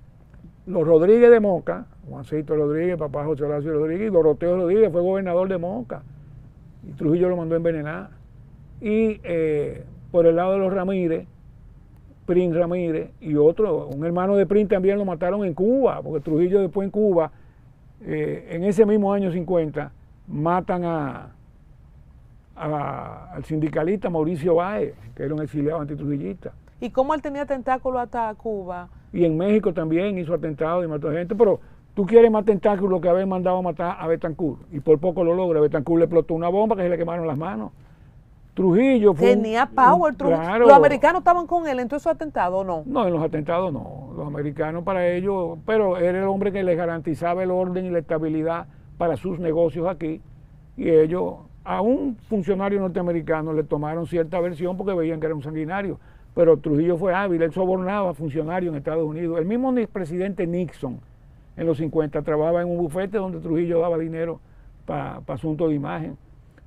Los Rodríguez de Moca, Juancito Rodríguez, papá José Horacio Rodríguez, y Doroteo Rodríguez fue gobernador de Moca. Y Trujillo lo mandó a envenenar. Y por el lado de los Ramírez, Prin Ramírez y otro, un hermano de Prin también lo mataron en Cuba, porque Trujillo después en Cuba, en ese mismo año 50, matan al sindicalista Mauricio Báez, que era un exiliado antitrujillista. ¿Y cómo él tenía tentáculo hasta Cuba? Y en México también hizo atentados y mató gente, pero tú quieres más tentáculos que haber mandado a matar a Betancourt, y por poco lo logra. Betancourt le explotó una bomba que se le quemaron las manos. Trujillo fue tenía power, Trujillo. Claro. ¿Los americanos estaban con él en todos esos atentados o no? No, en los atentados no. Los americanos para ellos, pero era el hombre que les garantizaba el orden y la estabilidad para sus negocios aquí. Y ellos, a un funcionario norteamericano le tomaron cierta aversión porque veían que era un sanguinario. Pero Trujillo fue hábil, él sobornaba a funcionarios en Estados Unidos. El mismo presidente Nixon en los 50 trabajaba en un bufete donde Trujillo daba dinero para asuntos de imagen.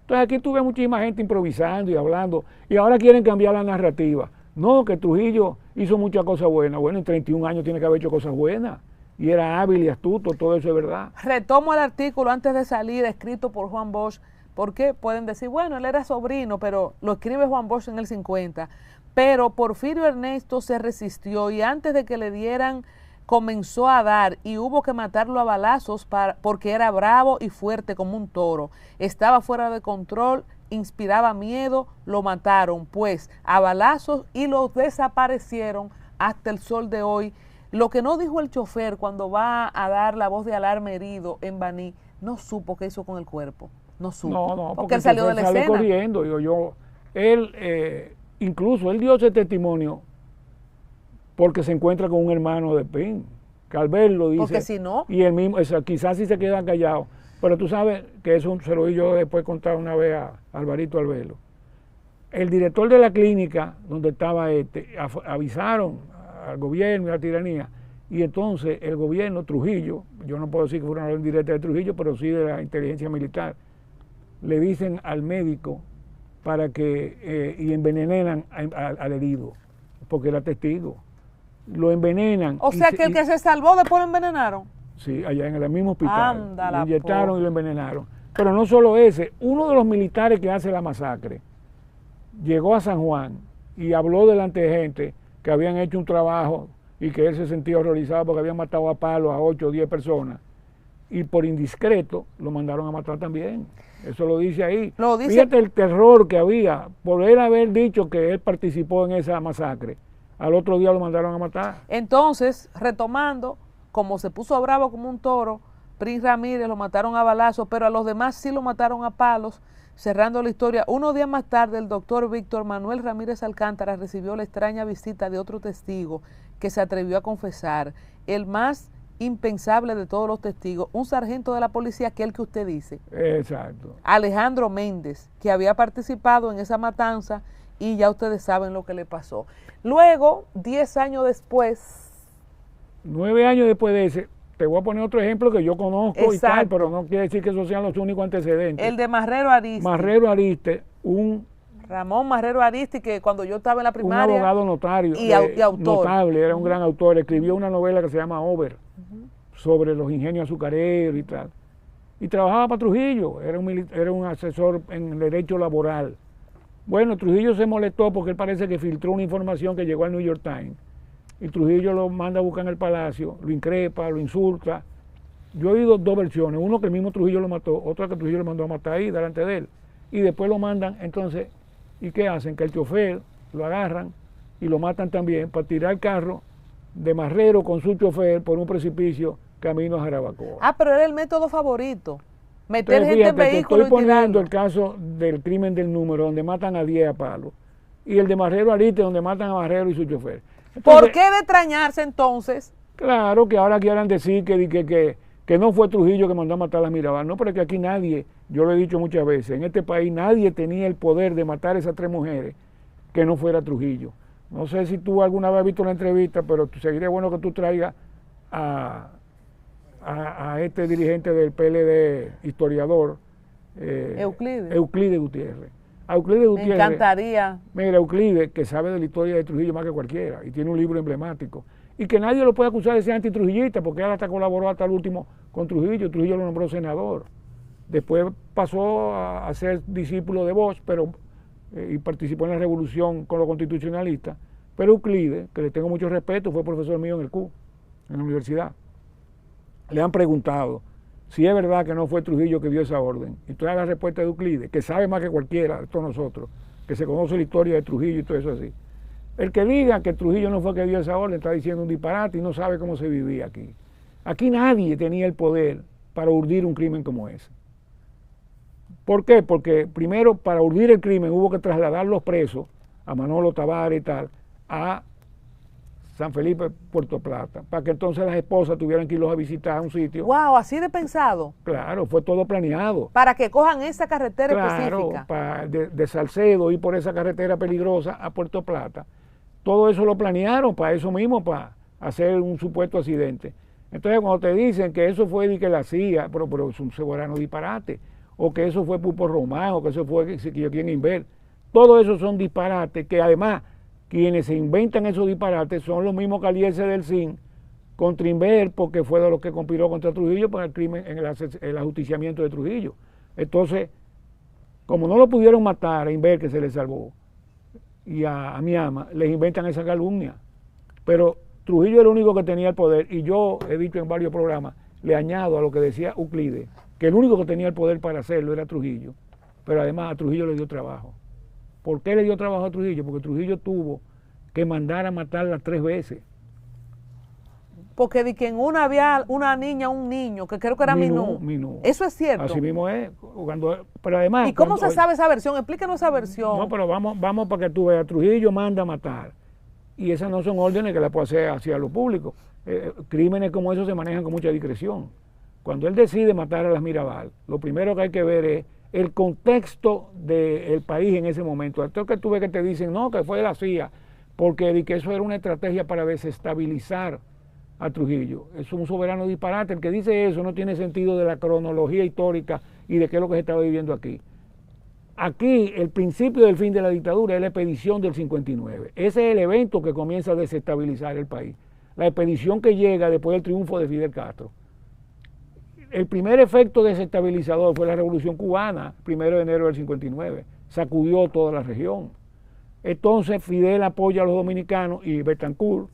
Entonces aquí tuve muchísima gente improvisando y hablando, y ahora quieren cambiar la narrativa. No, que Trujillo hizo muchas cosas buenas. Bueno, en 31 años tiene que haber hecho cosas buenas, y era hábil y astuto, todo eso es verdad. Retomo el artículo antes de salir, escrito por Juan Bosch, porque pueden decir, bueno, él era sobrino, pero lo escribe Juan Bosch en el 50. Pero Porfirio Ernesto se resistió y antes de que le dieran, comenzó a dar y hubo que matarlo a balazos porque era bravo y fuerte como un toro. Estaba fuera de control, inspiraba miedo, lo mataron pues a balazos y lo desaparecieron hasta el sol de hoy. Lo que no dijo el chofer cuando va a dar la voz de alarma herido en Baní, no supo qué hizo con el cuerpo. No supo. No, porque él salió de la sale escena. Corriendo, incluso él dio ese testimonio porque se encuentra con un hermano de Prin, que al verlo dice, porque si no, y él mismo, quizás sí se quedan callados, pero tú sabes que eso se lo oí yo después contar una vez a Alvarito al verlo. El director de la clínica donde estaba avisaron al gobierno y a la tiranía, y entonces el gobierno, Trujillo, yo no puedo decir que fue una orden directa de Trujillo, pero sí de la inteligencia militar, le dicen al médico para que y envenenan al herido, porque era testigo. Lo envenenan. O sea que el que se salvó después lo envenenaron. Sí, allá en el mismo hospital. Anda lo la inyectaron y lo envenenaron. Pero no solo ese, uno de los militares que hace la masacre llegó a San Juan y habló delante de gente que habían hecho un trabajo y que él se sentía horrorizado porque habían matado a palos a 8 o 10 personas. Y por indiscreto lo mandaron a matar también. Eso lo dice ahí. Fíjate el terror que había por él haber dicho que él participó en esa masacre. Al otro día lo mandaron a matar. Entonces, retomando, como se puso bravo como un toro, Prin Ramírez lo mataron a balazos, pero a los demás sí lo mataron a palos. Cerrando la historia, unos días más tarde el doctor Víctor Manuel Ramírez Alcántara recibió la extraña visita de otro testigo que se atrevió a confesar, el más impensable de todos los testigos, un sargento de la policía, aquel que usted dice. Exacto. Alejandro Méndez, que había participado en esa matanza y ya ustedes saben lo que le pasó. Luego, 10 años después. 9 años después de ese, te voy a poner otro ejemplo que yo conozco. Exacto. Y tal, pero no quiere decir que esos sean los únicos antecedentes. El de Marrero Ariste. Marrero Ariste, Ramón Marrero Ariste, que cuando yo estaba en la primaria. Un abogado notario. Y autor. Notable, era un gran autor. Escribió una novela que se llama Over, sobre los ingenios azucareros y tal. Y trabajaba para Trujillo, era un asesor en derecho laboral. Bueno, Trujillo se molestó porque él parece que filtró una información que llegó al New York Times. Y Trujillo lo manda a buscar en el palacio, lo increpa, lo insulta. Yo he oído dos versiones, uno que el mismo Trujillo lo mató, otra que Trujillo lo mandó a matar ahí, delante de él. Y después lo mandan, entonces, ¿y qué hacen? Que el chofer lo agarran y lo matan también para tirar el carro de Marrero con su chofer por un precipicio camino a Jarabacoa. Ah, pero era el método favorito. Meter Entonces, gente en vehículos y estoy poniendo tirarlo. el caso del crimen del número, donde matan a 10 a palos. Y el de Marrero Ariste, donde matan a Marrero y su chofer. Entonces, ¿por qué de extrañarse entonces? Claro que ahora quieran decir que no fue Trujillo que mandó a matar a las Mirabal. No, pero es que aquí nadie, yo lo he dicho muchas veces, en este país nadie tenía el poder de matar a esas 3 mujeres que no fuera Trujillo. No sé si tú alguna vez has visto la entrevista, pero sería bueno que tú traigas a este dirigente del PLD, historiador, Euclides Gutiérrez. A Euclides Gutiérrez. Me encantaría. Mira, Euclides, que sabe de la historia de Trujillo más que cualquiera, y tiene un libro emblemático, y que nadie lo puede acusar de ser antitrujillista, porque él hasta colaboró hasta el último con Trujillo. Trujillo lo nombró senador. Después pasó a ser discípulo de Bosch, y participó en la revolución con los constitucionalistas. Pero Euclides, que le tengo mucho respeto, fue profesor mío en el CU, en la universidad. Le han preguntado si es verdad que no fue Trujillo que dio esa orden. Y trae la respuesta de Euclides, que sabe más que cualquiera de todos nosotros, que se conoce la historia de Trujillo y todo eso así. El que diga que Trujillo no fue que dio esa orden está diciendo un disparate y no sabe cómo se vivía aquí. Aquí nadie tenía el poder para urdir un crimen como ese. ¿Por qué? Porque primero, para urdir el crimen hubo que trasladar los presos, a Manolo Tavares y tal, a San Felipe, Puerto Plata, para que entonces las esposas tuvieran que irlos a visitar a un sitio. Wow, así de pensado. Claro, fue todo planeado. Para que cojan esa carretera Claro, específica. de Salcedo ir por esa carretera peligrosa a Puerto Plata. Todo eso lo planearon para eso mismo, para hacer un supuesto accidente. Entonces, cuando te dicen que eso fue de que la CIA, pero es un soberano disparate, o que eso fue Pupo Román, o que eso fue que yo quieren inver, todo eso son disparates que además quienes se inventan esos disparates son los mismos que alienses del CIN contra Inver, porque fue de los que conspiró contra Trujillo por el crimen, en el ajusticiamiento de Trujillo. Entonces, como no lo pudieron matar a Inver, que se le salvó, y a mi ama, les inventan esa calumnia. Pero Trujillo era el único que tenía el poder, y yo he dicho en varios programas, le añado a lo que decía Euclides, que el único que tenía el poder para hacerlo era Trujillo, pero además a Trujillo le dio trabajo. ¿Por qué le dio trabajo a Trujillo? Porque Trujillo tuvo que mandar a matarla 3 veces. Porque de que en una había una niña, un niño, que creo que era Minú. Eso es cierto. Así mismo es. Pero además, ¿y cómo se sabe esa versión? Explícanos esa versión. No, pero vamos para que tú veas. Trujillo manda a matar. Y esas no son órdenes que la puede hacer hacia lo público. Crímenes como esos se manejan con mucha discreción. Cuando él decide matar a las Mirabal, lo primero que hay que ver es el contexto del país en ese momento. Entonces que tú ves que te dicen, no, que fue la CIA, porque que eso era una estrategia para desestabilizar a Trujillo. Es un soberano disparate. El que dice eso no tiene sentido de la cronología histórica y de qué es lo que se estaba viviendo aquí. Aquí el principio del fin de la dictadura es la expedición del 59. Ese es el evento que comienza a desestabilizar el país. La expedición que llega después del triunfo de Fidel Castro. El primer efecto desestabilizador fue la Revolución Cubana, 1 de enero del 59. Sacudió toda la región. Entonces Fidel apoya a los dominicanos y Betancourt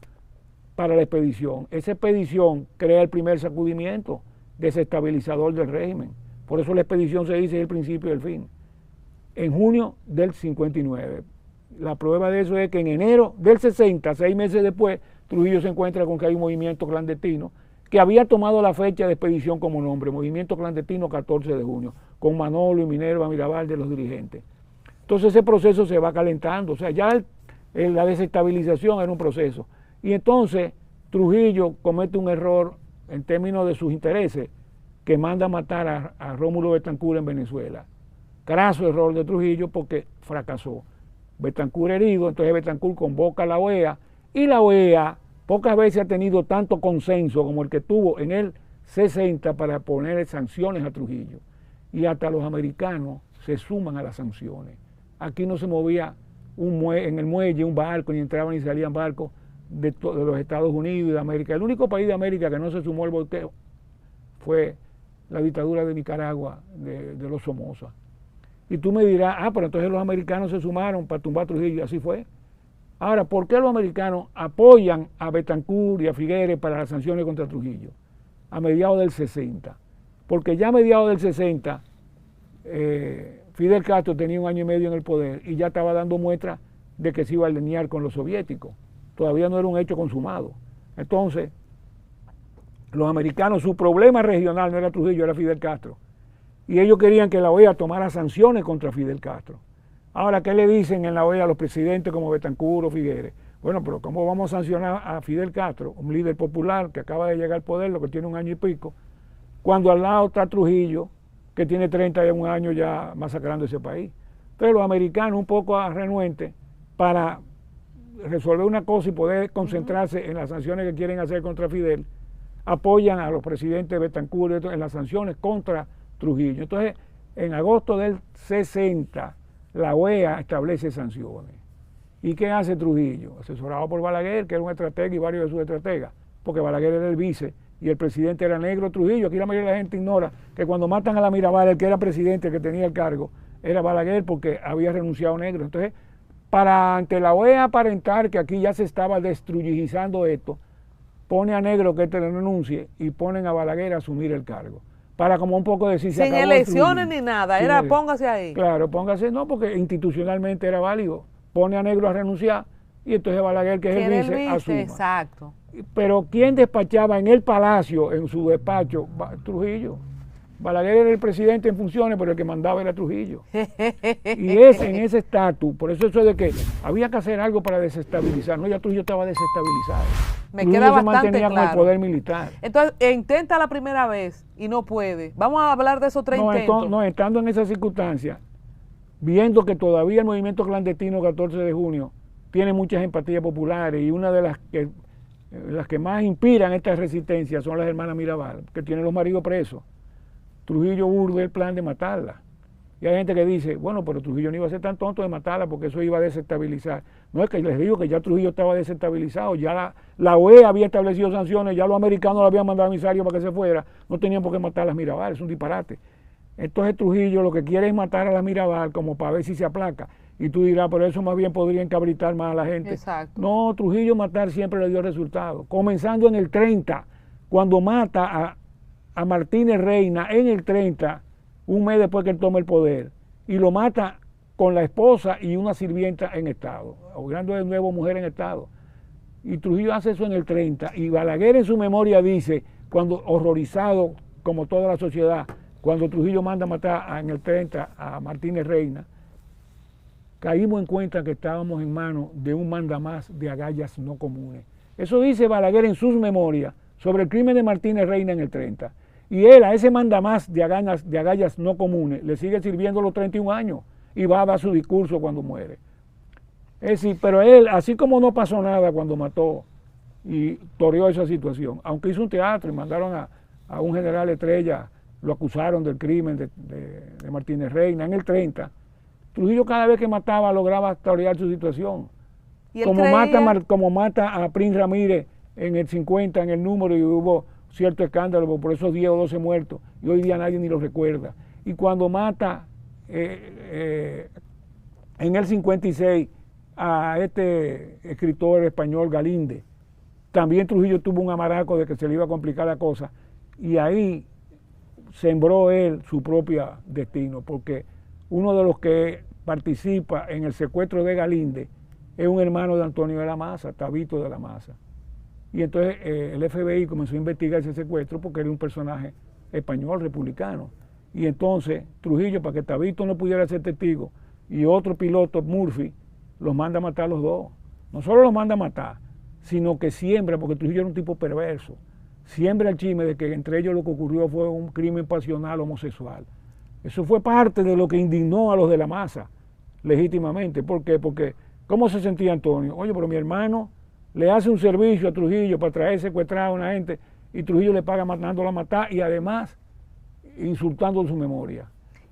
para la expedición. Esa expedición crea el primer sacudimiento desestabilizador del régimen. Por eso la expedición se dice el principio y el fin. En junio del 59. La prueba de eso es que en enero del 60, 6 meses después, Trujillo se encuentra con que hay un movimiento clandestino que había tomado la fecha de expedición como nombre, Movimiento Clandestino 14 de junio, con Manolo y Minerva Mirabal de los dirigentes. Entonces ese proceso se va calentando, o sea, ya la desestabilización era un proceso. Y entonces Trujillo comete un error en términos de sus intereses, que manda a matar a Rómulo Betancourt en Venezuela. Craso error de Trujillo porque fracasó. Betancourt herido, entonces Betancourt convoca a la OEA, y la OEA pocas veces ha tenido tanto consenso como el que tuvo en el 60 para poner sanciones a Trujillo. Y hasta los americanos se suman a las sanciones. Aquí no se movía en el muelle un barco, ni entraban ni salían barcos de los Estados Unidos y de América. El único país de América que no se sumó al boicot fue la dictadura de Nicaragua, de los Somoza. Y tú me dirás, pero entonces los americanos se sumaron para tumbar a Trujillo, así fue. Ahora, ¿por qué los americanos apoyan a Betancourt y a Figueres para las sanciones contra Trujillo? A mediados del 60. Porque ya a mediados del 60, Fidel Castro tenía 1 año y medio en el poder y ya estaba dando muestras de que se iba a alinear con los soviéticos. Todavía no era un hecho consumado. Entonces, los americanos, su problema regional no era Trujillo, era Fidel Castro. Y ellos querían que la OEA tomara sanciones contra Fidel Castro. Ahora, ¿qué le dicen en la OEA a los presidentes como Betancourt o Figueres? Bueno, pero ¿cómo vamos a sancionar a Fidel Castro, un líder popular que acaba de llegar al poder, lo que tiene 1 año y pico, cuando al lado está Trujillo, que tiene 31 años ya masacrando ese país? Entonces los americanos, un poco renuentes, para resolver una cosa y poder concentrarse en las sanciones que quieren hacer contra Fidel, apoyan a los presidentes Betancur en las sanciones contra Trujillo. Entonces, en agosto del 60, la OEA establece sanciones. ¿Y qué hace Trujillo? Asesorado por Balaguer, que era un estratega y varios de sus estrategas, porque Balaguer era el vice y el presidente era Negro Trujillo. Aquí la mayoría de la gente ignora que cuando matan a la Mirabal, el que era presidente, el que tenía el cargo, era Balaguer porque había renunciado Negro. Entonces, para ante la OEA aparentar que aquí ya se estaba destrujillizando esto, pone a Negro que renuncie y ponen a Balaguer a asumir el cargo. Para como un poco decir, sin elecciones ni nada, era póngase ahí. Claro, póngase, no, porque institucionalmente era válido. Pone a Negro a renunciar y entonces Balaguer, que es el vice, asuma. Exacto. Pero ¿quién despachaba en el palacio, en su despacho? Trujillo. Balaguer era el presidente en funciones, pero el que mandaba era Trujillo. Y es en ese estatus, por eso de que había que hacer algo para desestabilizar. No, ya Trujillo estaba desestabilizado. Me queda bastante mantenía claro. Con el poder militar. Entonces, intenta la primera vez y no puede. Vamos a hablar de esos 3 intentos. No, estando en esas circunstancias, viendo que todavía el movimiento clandestino 14 de junio tiene muchas empatías populares y una de las que más inspiran esta resistencia son las hermanas Mirabal, que tienen los maridos presos. Trujillo urde el plan de matarla. Y hay gente que dice, bueno, pero Trujillo no iba a ser tan tonto de matarla porque eso iba a desestabilizar. No, es que les digo que ya Trujillo estaba desestabilizado, ya la OEA había establecido sanciones, ya los americanos le habían mandado emisarios para que se fuera, no tenían por qué matar a las Mirabal, es un disparate. Entonces Trujillo lo que quiere es matar a las Mirabal como para ver si se aplaca. Y tú dirás, pero eso más bien podría encabritar más a la gente. Exacto. No, Trujillo matar siempre le dio resultado. Comenzando en el 30, cuando mata a Martínez Reina en el 30, un mes después que él toma el poder, y lo mata con la esposa y una sirvienta en estado, ahogando de nuevo mujer en estado. Y Trujillo hace eso en el 30, y Balaguer en su memoria dice, cuando horrorizado como toda la sociedad, cuando Trujillo manda a matar en el 30 a Martínez Reina, caímos en cuenta que estábamos en manos de un mandamás de agallas no comunes. Eso dice Balaguer en sus memorias sobre el crimen de Martínez Reina en el 30. Y él a ese mandamás de agallas no comunes le sigue sirviendo los 31 años y va a dar su discurso cuando muere. Es decir, pero él, así como no pasó nada cuando mató y toreó esa situación, aunque hizo un teatro y mandaron a un general Estrella, lo acusaron del crimen de Martínez Reina en el 30, Trujillo cada vez que mataba lograba torear su situación. Como mata a Prince Ramírez en el 50, en el número, y hubo cierto escándalo por esos 10 o 12 muertos, y hoy día nadie ni los recuerda. Y cuando mata en el 56 a este escritor español Galíndez, también Trujillo tuvo un amaraco de que se le iba a complicar la cosa, y ahí sembró él su propio destino, porque uno de los que participa en el secuestro de Galíndez es un hermano de Antonio de la Maza, Tabito de la Maza. Y entonces el FBI comenzó a investigar ese secuestro porque era un personaje español, republicano. Y entonces Trujillo, para que Tabito no pudiera ser testigo, y otro piloto, Murphy, los manda a matar a los dos. No solo los manda a matar, sino que siembra, porque Trujillo era un tipo perverso, siembra el chisme de que entre ellos lo que ocurrió fue un crimen pasional homosexual. Eso fue parte de lo que indignó a los de la Maza, legítimamente. ¿Por qué? Porque, ¿cómo se sentía Antonio? Oye, pero mi hermano le hace un servicio a Trujillo para traer secuestrada a una gente y Trujillo le paga mandándola a matar y además insultando su memoria.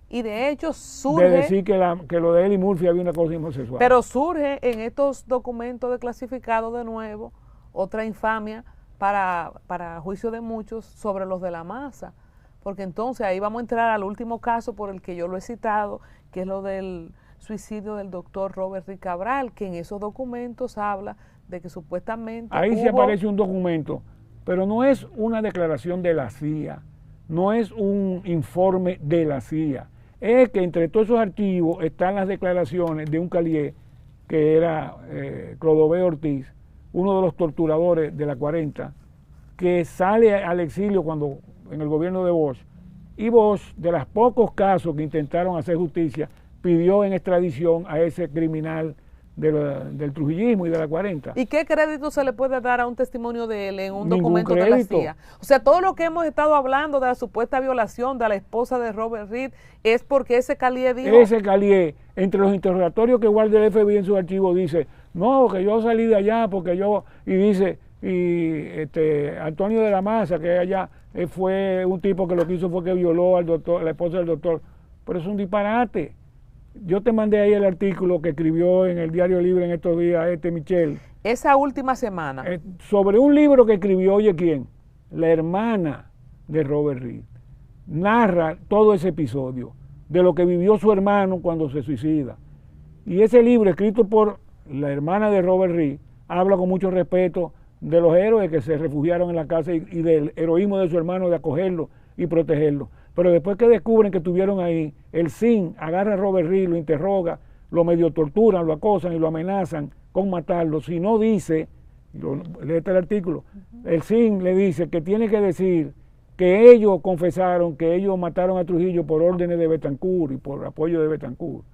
Y de hecho surge... De decir que lo de él y Murphy había una cosa homosexual. Pero surge en estos documentos desclasificados de nuevo otra infamia para juicio de muchos sobre los de la Maza. Porque entonces ahí vamos a entrar al último caso por el que yo lo he citado, que es lo del suicidio del doctor Robert Rick Cabral, que en esos documentos habla de que supuestamente ahí sí aparece un documento, pero no es una declaración de la CIA, no es un informe de la CIA, es que entre todos esos archivos están las declaraciones de un calié que era Clodoveo Ortiz, uno de los torturadores de la 40, que sale al exilio cuando en el gobierno de Bosch, y Bosch, de los pocos casos que intentaron hacer justicia, pidió en extradición a ese criminal del trujillismo y de la 40. ¿Y qué crédito se le puede dar a un testimonio de él en un Ningún documento crédito. de la CIA? O sea, todo lo que hemos estado hablando de la supuesta violación de la esposa de Robert Reed es porque ese calié dijo... Ese calié, entre los interrogatorios que guarda el FBI en sus archivos, dice, No, que yo salí de allá porque yo, y dice, Antonio de la Maza, que allá fue un tipo que lo que hizo fue que violó al doctor, la esposa del doctor. Pero es un disparate. Yo te mandé ahí el artículo que escribió en el Diario Libre en estos días Michelle. Esa última semana. Sobre un libro que escribió, oye, ¿quién? La hermana de Robert Reed. Narra todo ese episodio de lo que vivió su hermano cuando se suicida. Y ese libro, escrito por la hermana de Robert Reed, habla con mucho respeto de los héroes que se refugiaron en la casa y del heroísmo de su hermano de acogerlo y protegerlo. Pero después que descubren que estuvieron ahí, el SIN agarra a Robert Reed, lo interroga, lo medio torturan, lo acosan y lo amenazan con matarlo. Si no dice, léete el artículo, el SIN le dice que tiene que decir que ellos confesaron que ellos mataron a Trujillo por órdenes de Betancourt y por apoyo de Betancourt.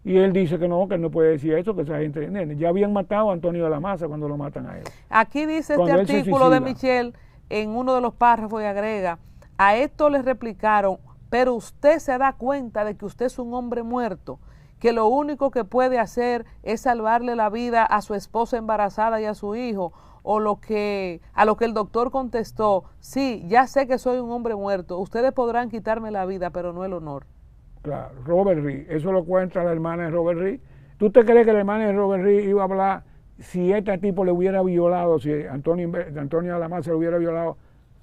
Y él dice que no puede decir eso, que esa gente, ya habían matado a Antonio de la Maza cuando lo matan a él. Aquí dice este artículo de Michelle, en uno de los párrafos, y agrega, a esto le replicaron, pero usted se da cuenta de que usted es un hombre muerto, que lo único que puede hacer es salvarle la vida a su esposa embarazada y a su hijo, o a lo que el doctor contestó, sí, ya sé que soy un hombre muerto, ustedes podrán quitarme la vida, pero no el honor. Claro, Robert Reed, eso lo cuenta la hermana de Robert Reed. ¿Tú te crees que la hermana de Robert Reed iba a hablar si este tipo le hubiera violado, si Antonio de la Maza le hubiera violado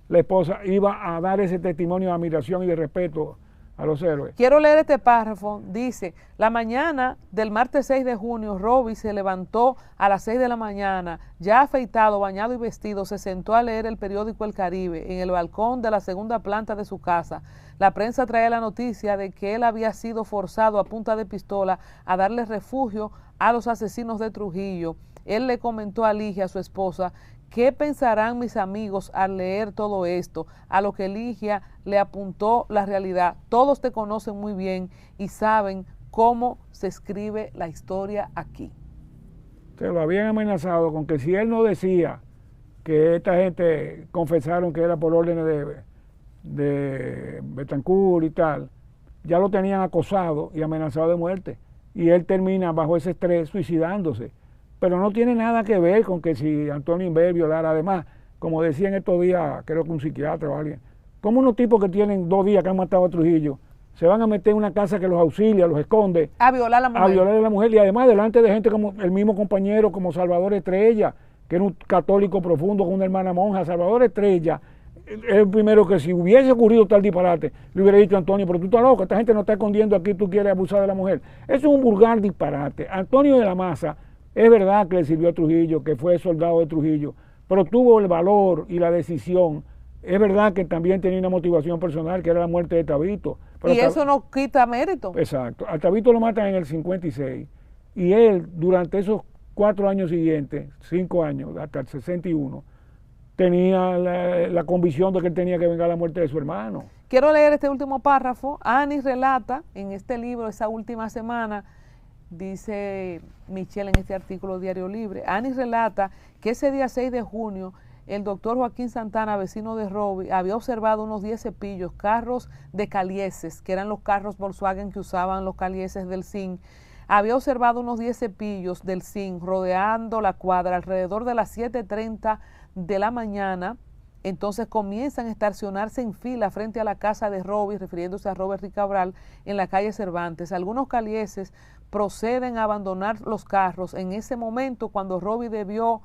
la esposa, iba a dar ese testimonio de admiración y de respeto a los héroes? Quiero leer este párrafo. Dice, la mañana del martes 6 de junio, Robbie se levantó a las 6 de la mañana, ya afeitado, bañado y vestido, se sentó a leer el periódico El Caribe en el balcón de la segunda planta de su casa. La prensa traía la noticia de que él había sido forzado a punta de pistola a darle refugio a los asesinos de Trujillo. Él le comentó a Ligia, su esposa, ¿qué pensarán mis amigos al leer todo esto? A lo que Ligia le apuntó la realidad. Todos te conocen muy bien y saben cómo se escribe la historia aquí. Se lo habían amenazado con que si él no decía que esta gente confesaron que era por órdenes de Betancourt y tal, ya lo tenían acosado y amenazado de muerte. Y él termina bajo ese estrés suicidándose. Pero no tiene nada que ver con que si Antonio Inver violara. Además, como decía en estos días, creo que un psiquiatra o alguien, como unos tipos que tienen 2 días que han matado a Trujillo, se van a meter en una casa que los auxilia, los esconde, a violar a la mujer. A violar a la mujer, y además delante de gente como el mismo compañero, como Salvador Estrella, que era un católico profundo con una hermana monja. Salvador Estrella es el primero que, si hubiese ocurrido tal disparate, le hubiera dicho a Antonio, pero tú estás loco, esta gente no está escondiendo aquí, tú quieres abusar de la mujer. Eso es un vulgar disparate. Antonio de la Maza, es verdad que le sirvió a Trujillo, que fue soldado de Trujillo, pero tuvo el valor y la decisión. Es verdad que también tenía una motivación personal, que era la muerte de Tabito. Pero y eso no quita mérito. Exacto. A Tabito lo matan en el 56, y él, durante esos 4 años siguientes, 5 años, hasta el 61, tenía la convicción de que él tenía que vengar la muerte de su hermano. Quiero leer este último párrafo. Annie relata en este libro, esa última semana, dice Michelle en este artículo Diario Libre, Annie relata que ese día 6 de junio el doctor Joaquín Santana, vecino de Robbie, había observado unos 10 cepillos, carros de calieses, que eran los carros Volkswagen que usaban los calieses del SIN. Había observado unos 10 cepillos del SIN rodeando la cuadra alrededor de las 7:30 de la mañana. Entonces comienzan a estacionarse en fila frente a la casa de Robbie, refiriéndose a Robert Reed Cabral, en la calle Cervantes. Algunos calieses proceden a abandonar los carros. En ese momento, cuando Robbie debió,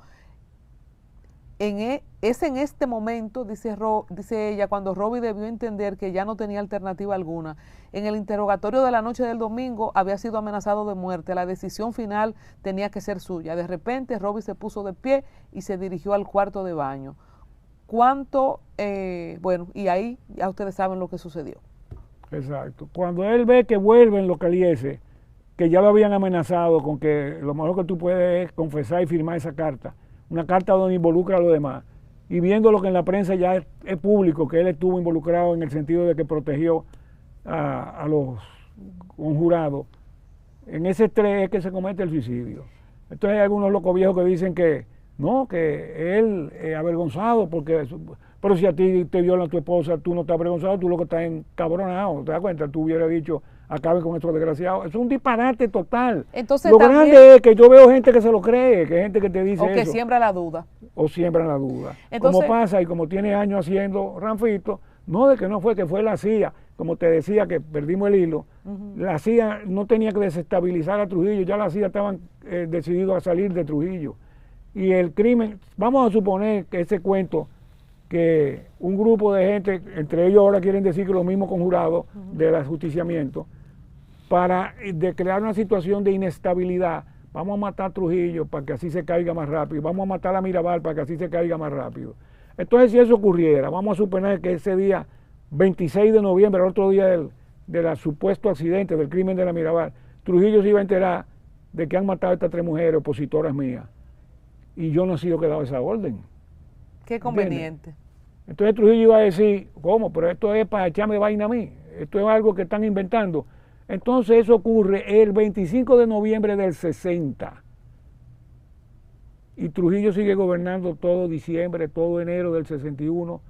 en este momento, dice ella, cuando Robbie debió entender que ya no tenía alternativa alguna. En el interrogatorio de la noche del domingo había sido amenazado de muerte. La decisión final tenía que ser suya. De repente, Robbie se puso de pie y se dirigió al cuarto de baño. Bueno, y ahí ya ustedes saben lo que sucedió. Exacto. Cuando él ve que vuelven los calieses, que ya lo habían amenazado con que lo mejor que tú puedes es confesar y firmar esa carta, una carta donde involucra a los demás, y viendo lo que en la prensa ya es público, que él estuvo involucrado en el sentido de que protegió a los conjurados, en ese estrés es que se comete el suicidio. Entonces hay algunos locos viejos que dicen que No, que él avergonzado porque... Pero si a ti te viola tu esposa, tú no estás avergonzado, tú lo que estás encabronado, ¿te das cuenta? Tú hubieras dicho, acaben con estos desgraciados. Es un disparate total. Entonces, lo también, grande es que yo veo gente que se lo cree, que hay gente que te dice o que eso. siembra la duda. O siembran la duda. Entonces, como pasa y como tiene años haciendo Ranfito, no de que no fue, que fue la CIA, como te decía que perdimos el hilo, la CIA no tenía que desestabilizar a Trujillo, ya la CIA estaban decididos a salir de Trujillo. Y el crimen, vamos a suponer que ese cuento, que un grupo de gente, entre ellos ahora quieren decir que los mismos conjurados del ajusticiamiento, para crear una situación de inestabilidad, vamos a matar a Trujillo para que así se caiga más rápido, vamos a matar a Mirabal para que así se caiga más rápido. Entonces, si eso ocurriera, vamos a suponer que ese día, 26 de noviembre, el otro día del supuesto accidente, del crimen de la Mirabal, Trujillo se iba a enterar de que han matado a estas 3 mujeres opositoras mías. Y yo no he sido que he dado esa orden. Qué conveniente. ¿Entiendes? Entonces Trujillo iba a decir, ¿cómo? Pero esto es para echarme vaina a mí. Esto es algo que están inventando. Entonces eso ocurre el 25 de noviembre del 60. Y Trujillo sigue gobernando todo diciembre, todo enero del 61,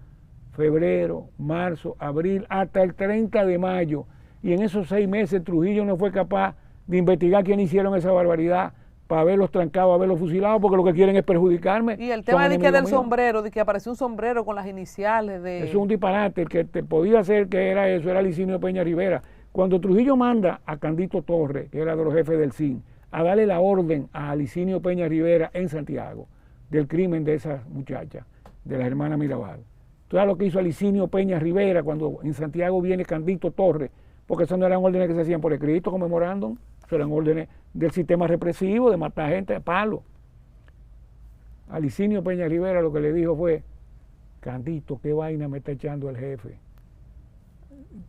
febrero, marzo, abril, hasta el 30 de mayo. Y en esos 6 meses Trujillo no fue capaz de investigar quién hicieron esa barbaridad, para haberlos trancado, haberlos fusilado, porque lo que quieren es perjudicarme. Y el tema de que del sombrero, de que apareció un sombrero con las iniciales de... Eso es un disparate. El que te podía hacer que era eso era Licinio Peña Rivera. Cuando Trujillo manda a Candito Torres, que era de los jefes del CIN, a darle la orden a Licinio Peña Rivera en Santiago, del crimen de esa muchacha, de la hermana Mirabal. ¿Tú sabes lo que hizo Licinio Peña Rivera cuando en Santiago viene Candito Torres? Porque eso no eran órdenes que se hacían por escrito, como memorándum, eso eran órdenes del sistema represivo, de matar gente a palo. A Licinio Peña Rivera lo que le dijo fue, Candito, qué vaina me está echando el jefe.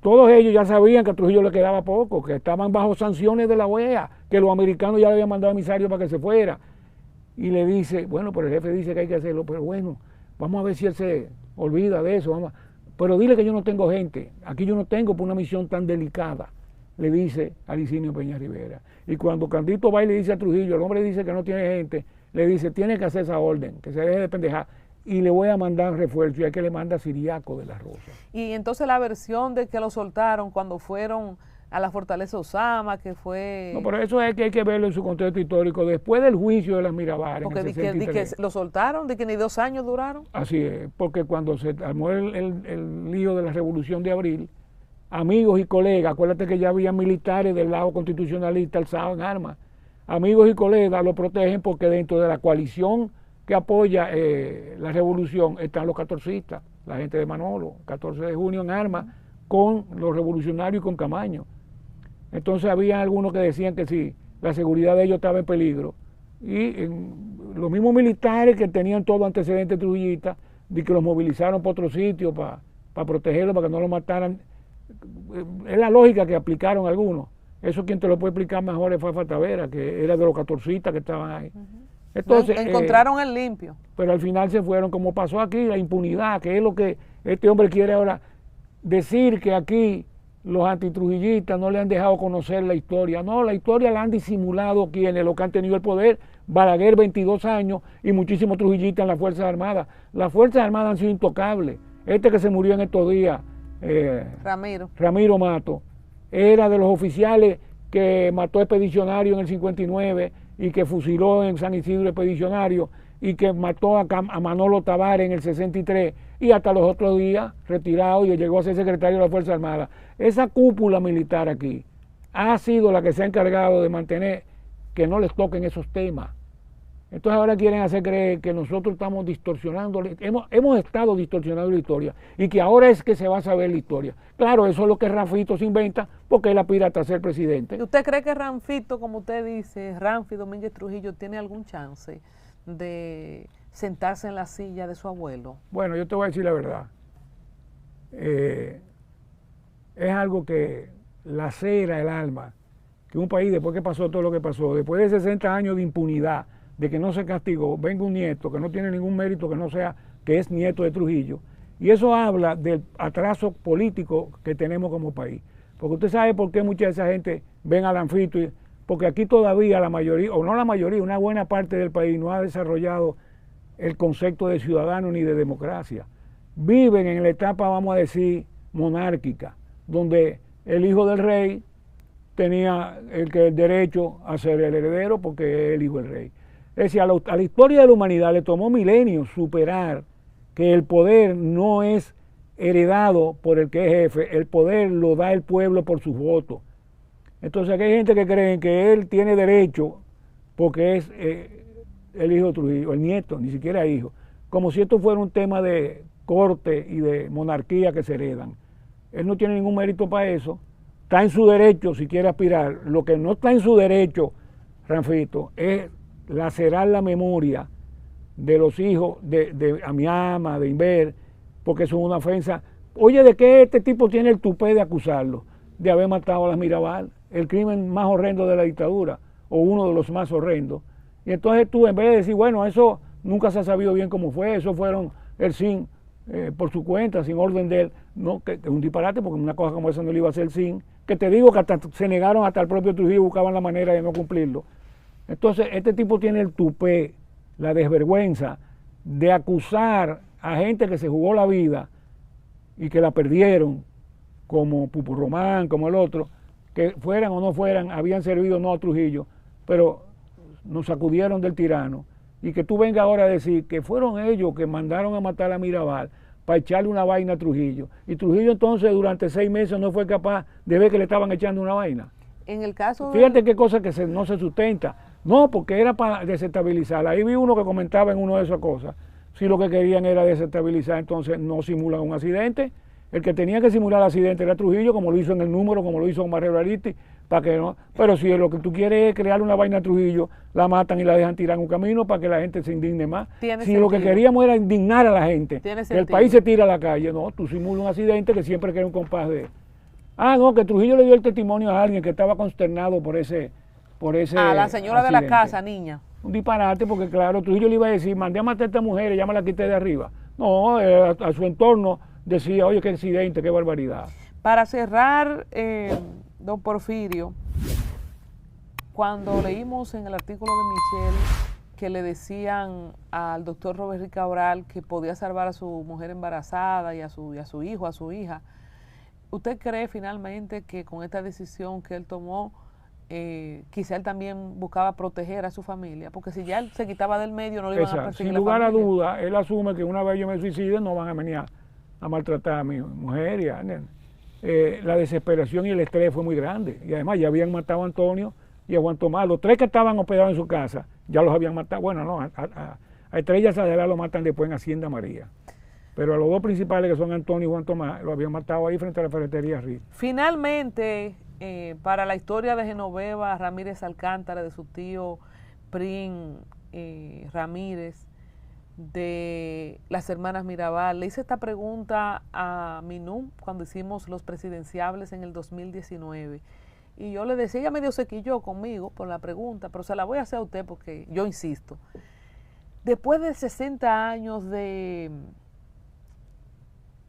Todos ellos ya sabían que a Trujillo le quedaba poco, que estaban bajo sanciones de la OEA, que los americanos ya le habían mandado emisarios para que se fuera. Y le dice, bueno, pero el jefe dice que hay que hacerlo, pero bueno, vamos a ver si él se olvida de eso. Pero dile que yo no tengo gente, aquí yo no tengo por una misión tan delicada, le dice a Licinio Peña Rivera. Y cuando Candito va y le dice a Trujillo, el hombre dice que no tiene gente, le dice, tiene que hacer esa orden, que se deje de pendejar, y le voy a mandar refuerzo, y hay que le manda a Siriaco de la Rosa. Y entonces la versión de que lo soltaron cuando fueron a la Fortaleza Osama, que fue... No, pero eso es que hay que verlo en su contexto histórico, después del juicio de las Mirabal. Porque de que lo soltaron, de que ni 2 años duraron. Así es, porque cuando se armó el lío de la Revolución de Abril, amigos y colegas, acuérdate que ya había militares del lado constitucionalista alzados en armas, amigos y colegas lo protegen porque dentro de la coalición que apoya la revolución están los catorcistas, la gente de Manolo, 14 de junio en armas con los revolucionarios y con Camaño. Entonces había algunos que decían que sí, la seguridad de ellos estaba en peligro. Y los mismos militares que tenían todo antecedente trujillista, de que los movilizaron para otro sitio para protegerlos, para que no los mataran. Es la lógica que aplicaron algunos. Eso quien te lo puede explicar mejor es Fafa Tavera, que era de los catorcistas que estaban ahí. Entonces, encontraron el limpio. Pero al final se fueron, como pasó aquí, la impunidad, que es lo que este hombre quiere ahora decir, que aquí los antitrujillistas no le han dejado conocer la historia. No, la historia la han disimulado quienes, los que han tenido el poder. Balaguer, 22 años, y muchísimos trujillistas en las Fuerzas Armadas. Las Fuerzas Armadas han sido intocables. Este que se murió en estos días, Ramiro Mato, era de los oficiales que mató expedicionario en el 59 y que fusiló en San Isidro expedicionario y que mató a Manolo Tavares en el 63 y hasta los otros días retirado y llegó a ser secretario de la Fuerza Armada. Esa cúpula militar aquí ha sido la que se ha encargado de mantener que no les toquen esos temas. Entonces ahora quieren hacer creer que nosotros estamos distorsionando, hemos estado distorsionando la historia y que ahora es que se va a saber la historia. Claro, eso es lo que Ranfito se inventa porque él aspira hasta ser presidente. ¿Y usted cree que Ranfito, como usted dice, Ranfi Domínguez Trujillo, tiene algún chance de sentarse en la silla de su abuelo? Bueno, yo te voy a decir la verdad. Es algo que lacera el alma, que un país después que pasó todo lo que pasó, después de 60 años de impunidad, de que no se castigó, venga un nieto que no tiene ningún mérito que no sea, que es nieto de Trujillo, y eso habla del atraso político que tenemos como país. Porque usted sabe por qué mucha de esa gente ven a Ranfito, porque aquí todavía la mayoría, o no la mayoría, una buena parte del país no ha desarrollado el concepto de ciudadano ni de democracia. Viven en la etapa, vamos a decir, monárquica, donde el hijo del rey tenía el derecho a ser el heredero porque es el hijo del rey. Es decir, a la historia de la humanidad le tomó milenios superar que el poder no es heredado por el que es jefe, el poder lo da el pueblo por sus votos. Entonces aquí hay gente que cree que él tiene derecho porque es el hijo de Trujillo, el nieto, ni siquiera hijo, como si esto fuera un tema de corte y de monarquía que se heredan. Él no tiene ningún mérito para eso, está en su derecho si quiere aspirar. Lo que no está en su derecho, Ranfito, es lacerar la memoria de los hijos de Amiama, de Inver, porque eso es una ofensa. Oye, ¿de qué este tipo tiene el tupé de acusarlo? De haber matado a las Mirabal, el crimen más horrendo de la dictadura, o uno de los más horrendos. Y entonces tú, en vez de decir, bueno, eso nunca se ha sabido bien cómo fue, eso fueron el SIN por su cuenta, sin orden de él, no, que es un disparate, porque una cosa como esa no le iba a hacer el SIN, que te digo que hasta se negaron, hasta el propio Trujillo buscaban la manera de no cumplirlo. Entonces, este tipo tiene el tupé, la desvergüenza de acusar a gente que se jugó la vida y que la perdieron, como Pupu Román, como el otro, que fueran o no fueran, habían servido no a Trujillo, pero nos sacudieron del tirano, y que tú vengas ahora a decir que fueron ellos que mandaron a matar a Mirabal para echarle una vaina a Trujillo, y Trujillo entonces durante 6 meses no fue capaz de ver que le estaban echando una vaina. En el caso Fíjate qué cosa que no se sustenta. No, porque era para desestabilizar. Ahí vi uno que comentaba en una de esas cosas. Si lo que querían era desestabilizar, entonces no simulan un accidente. El que tenía que simular el accidente era Trujillo, como lo hizo en El Número, como lo hizo con Marrero Aristi, para que no. Pero si lo que tú quieres es crear una vaina a Trujillo, la matan y la dejan tirar en un camino para que la gente se indigne más. Si lo que queríamos era indignar a la gente, que el país se tira a la calle, no, tú simulas un accidente que siempre queda un compás de... Ah, no, que Trujillo le dio el testimonio a alguien que estaba consternado por ese a la señora accidente. De la casa, niña. Un disparate, porque claro, Trujillo le iba a decir, mandé a matar a esta mujer y ya me la quité de arriba. No, a su entorno decía, oye, qué accidente, qué barbaridad. Para cerrar, don Porfirio, cuando leímos en el artículo de Michelle que le decían al doctor Robert Cabral que podía salvar a su mujer embarazada y a su hijo, a su hija, ¿usted cree finalmente que con esta decisión que él tomó, quizá él también buscaba proteger a su familia? Porque si ya él se quitaba del medio, no le iban a perseguir. Sin lugar a duda, él asume que una vez yo me suicide, no van a venir a maltratar a mi mujer. La desesperación y el estrés fue muy grande. Y además ya habían matado a Antonio y a Juan Tomás. Los 3 que estaban hospedados en su casa, ya los habían matado. Bueno, no, a Estrella Sadela lo matan después en Hacienda María. Pero a los 2 principales, que son Antonio y Juan Tomás, lo habían matado ahí frente a la ferretería Riz. Finalmente, para la historia de Genoveva Ramírez Alcántara, de su tío Prim Ramírez, de las hermanas Mirabal, le hice esta pregunta a Minú cuando hicimos los presidenciables en el 2019. Y yo le decía, ella medio se quilló conmigo por la pregunta, pero se la voy a hacer a usted porque yo insisto. Después de 60 años de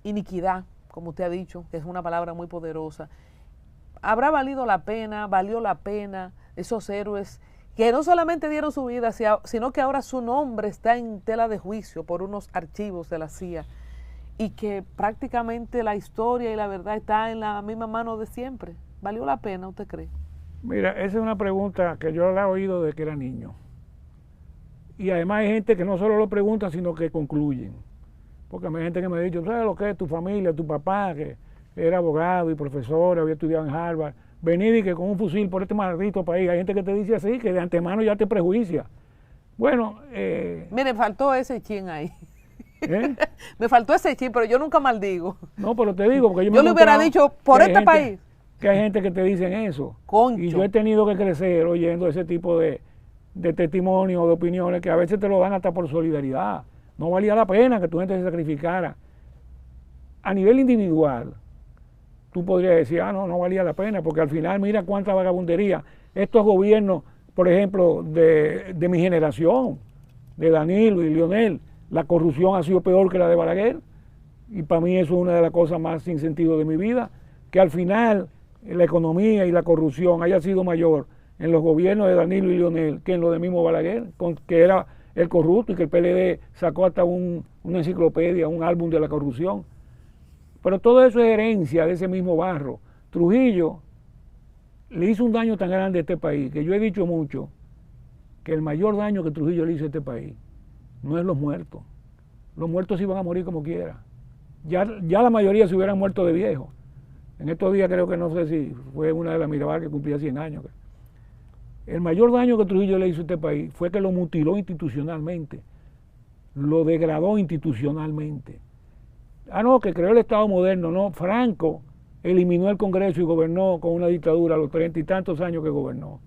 iniquidad, como usted ha dicho, que es una palabra muy poderosa, ¿habrá valió la pena esos héroes que no solamente dieron su vida, sino que ahora su nombre está en tela de juicio por unos archivos de la CIA y que prácticamente la historia y la verdad está en la misma mano de siempre? ¿Valió la pena, usted cree? Mira, esa es una pregunta que yo la he oído desde que era niño. Y además hay gente que no solo lo pregunta, sino que concluyen. Porque hay gente que me ha dicho, ¿sabes lo que es tu familia, tu papá, que era abogado y profesor, había estudiado en Harvard? Venir y que con un fusil por este maldito país. Hay gente que te dice así, que de antemano ya te prejuicia. Bueno, mire, faltó ese chin ahí. Me faltó ese chin, pero yo nunca maldigo. No, pero te digo, porque yo le hubiera dicho, por este país. Que hay gente que te dicen eso. Concho. Y yo he tenido que crecer oyendo ese tipo de testimonios, de opiniones, que a veces te lo dan hasta por solidaridad. No valía la pena que tu gente se sacrificara. A nivel individual, tú podrías decir, no valía la pena, porque al final mira cuánta vagabundería. Estos gobiernos, por ejemplo, de mi generación, de Danilo y Leonel, la corrupción ha sido peor que la de Balaguer, y para mí eso es una de las cosas más sin sentido de mi vida, que al final la economía y la corrupción haya sido mayor en los gobiernos de Danilo y Leonel que en los de mismo Balaguer, que era el corrupto y que el PLD sacó hasta una enciclopedia, un álbum de la corrupción. Pero todo eso es herencia de ese mismo barro. Trujillo le hizo un daño tan grande a este país que yo he dicho mucho que el mayor daño que Trujillo le hizo a este país no es los muertos. Los muertos iban a morir como quiera. Ya la mayoría se hubieran muerto de viejo. En estos días creo que no sé si fue una de las Mirabal que cumplía 100 años. El mayor daño que Trujillo le hizo a este país fue que lo mutiló institucionalmente, lo degradó institucionalmente. Ah, no, que creó el Estado moderno, no. Franco eliminó el Congreso y gobernó con una dictadura a los 30 y tantos años que gobernó.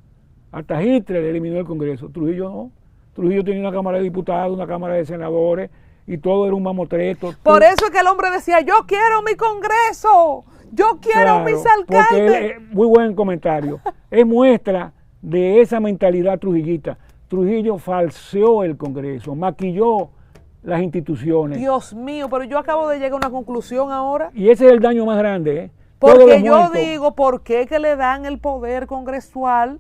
Hasta Hitler eliminó el Congreso, Trujillo no. Trujillo tenía una Cámara de Diputados, una Cámara de Senadores y todo era un mamotreto. Por eso es que el hombre decía, yo quiero mi Congreso, yo quiero mis alcaldes. Muy buen comentario. Es muestra de esa mentalidad trujillita. Trujillo falseó el Congreso, maquilló las instituciones. Dios mío, pero yo acabo de llegar a una conclusión ahora. Y ese es el daño más grande, ¿eh? Porque yo digo, ¿por qué que le dan el poder congresual,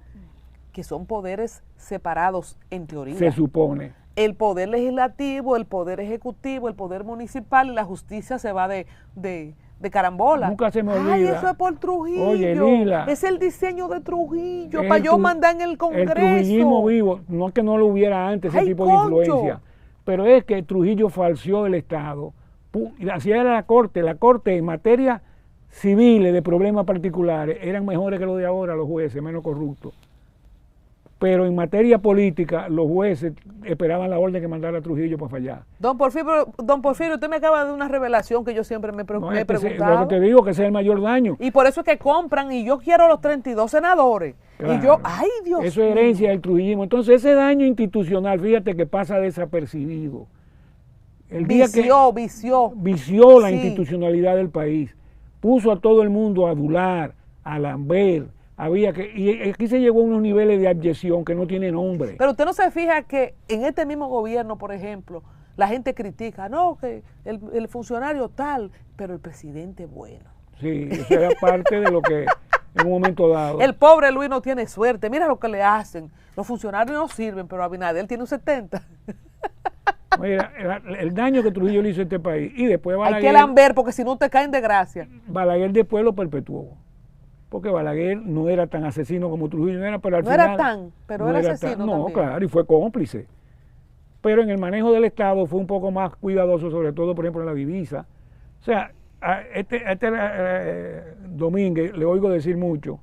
que son poderes separados en teoría? Se supone. El poder legislativo, el poder ejecutivo, el poder municipal y la justicia se va de carambola. Nunca se me olvida. Ay, eso es por Trujillo. Oye, Lila, es el diseño de Trujillo, para yo mandar en el Congreso. El trujillismo vivo, no es que no lo hubiera antes, ese tipo de influencia, pero es que Trujillo falseó el Estado. Así era la Corte en materia civiles de problemas particulares eran mejores que los de ahora, los jueces, menos corruptos. Pero en materia política, los jueces esperaban la orden que mandara a Trujillo para fallar. Don Porfirio, usted me acaba de dar una revelación que yo siempre me he preguntado. Lo que te digo, que ese es el mayor daño. Y por eso es que compran, y yo quiero los 32 senadores. Claro. Y yo, ay Dios mío. Eso es herencia del trujillismo. Entonces ese daño institucional, fíjate que pasa desapercibido. Vició la institucionalidad del país. Puso a todo el mundo a adular, a lamber. Y aquí se llegó a unos niveles de abyección que no tiene nombre. Pero usted no se fija que en este mismo gobierno, por ejemplo, la gente critica, no, que el funcionario tal, pero el presidente bueno. Sí, eso era parte de lo que en un momento dado. El pobre Luis no tiene suerte, mira lo que le hacen. Los funcionarios no sirven, pero Abinader tiene un 70. Mira, el daño que Trujillo le hizo a este país. Y después Balaguer. Hay que lamber, porque si no te caen de gracia. Balaguer después lo perpetuó. Porque Balaguer no era tan asesino como Trujillo era, pero al no final... Era tan, pero no era asesino No, también. Claro, y fue cómplice. Pero en el manejo del Estado fue un poco más cuidadoso, sobre todo, por ejemplo, en la divisa. O sea, a Domínguez le oigo decir mucho,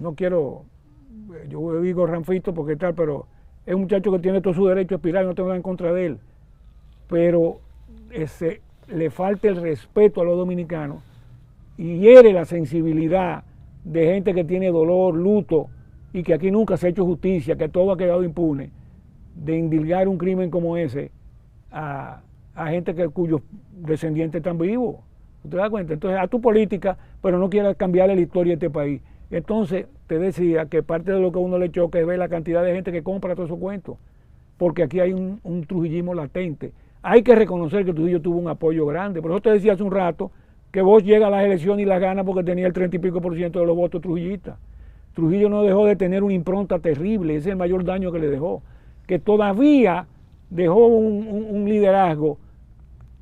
no quiero, yo digo Ranfito porque tal, pero es un muchacho que tiene todo su derecho a aspirar, no tengo nada en contra de él. Pero le falta el respeto a los dominicanos y hiere la sensibilidad de gente que tiene dolor, luto, y que aquí nunca se ha hecho justicia, que todo ha quedado impune, de indilgar un crimen como ese a gente cuyos descendientes están vivos. ¿Te das cuenta? Entonces, a tu política, pero no quieras cambiarle la historia de este país. Entonces, te decía que parte de lo que a uno le choca es ver la cantidad de gente que compra todos esos cuentos, porque aquí hay un trujillismo latente. Hay que reconocer que Trujillo tuvo un apoyo grande. Por eso te decía hace un rato que vos llega a las elecciones y las gana porque tenía el 30 y pico % de los votos trujillistas. Trujillo no dejó de tener una impronta terrible, ese es el mayor daño que le dejó, que todavía dejó un liderazgo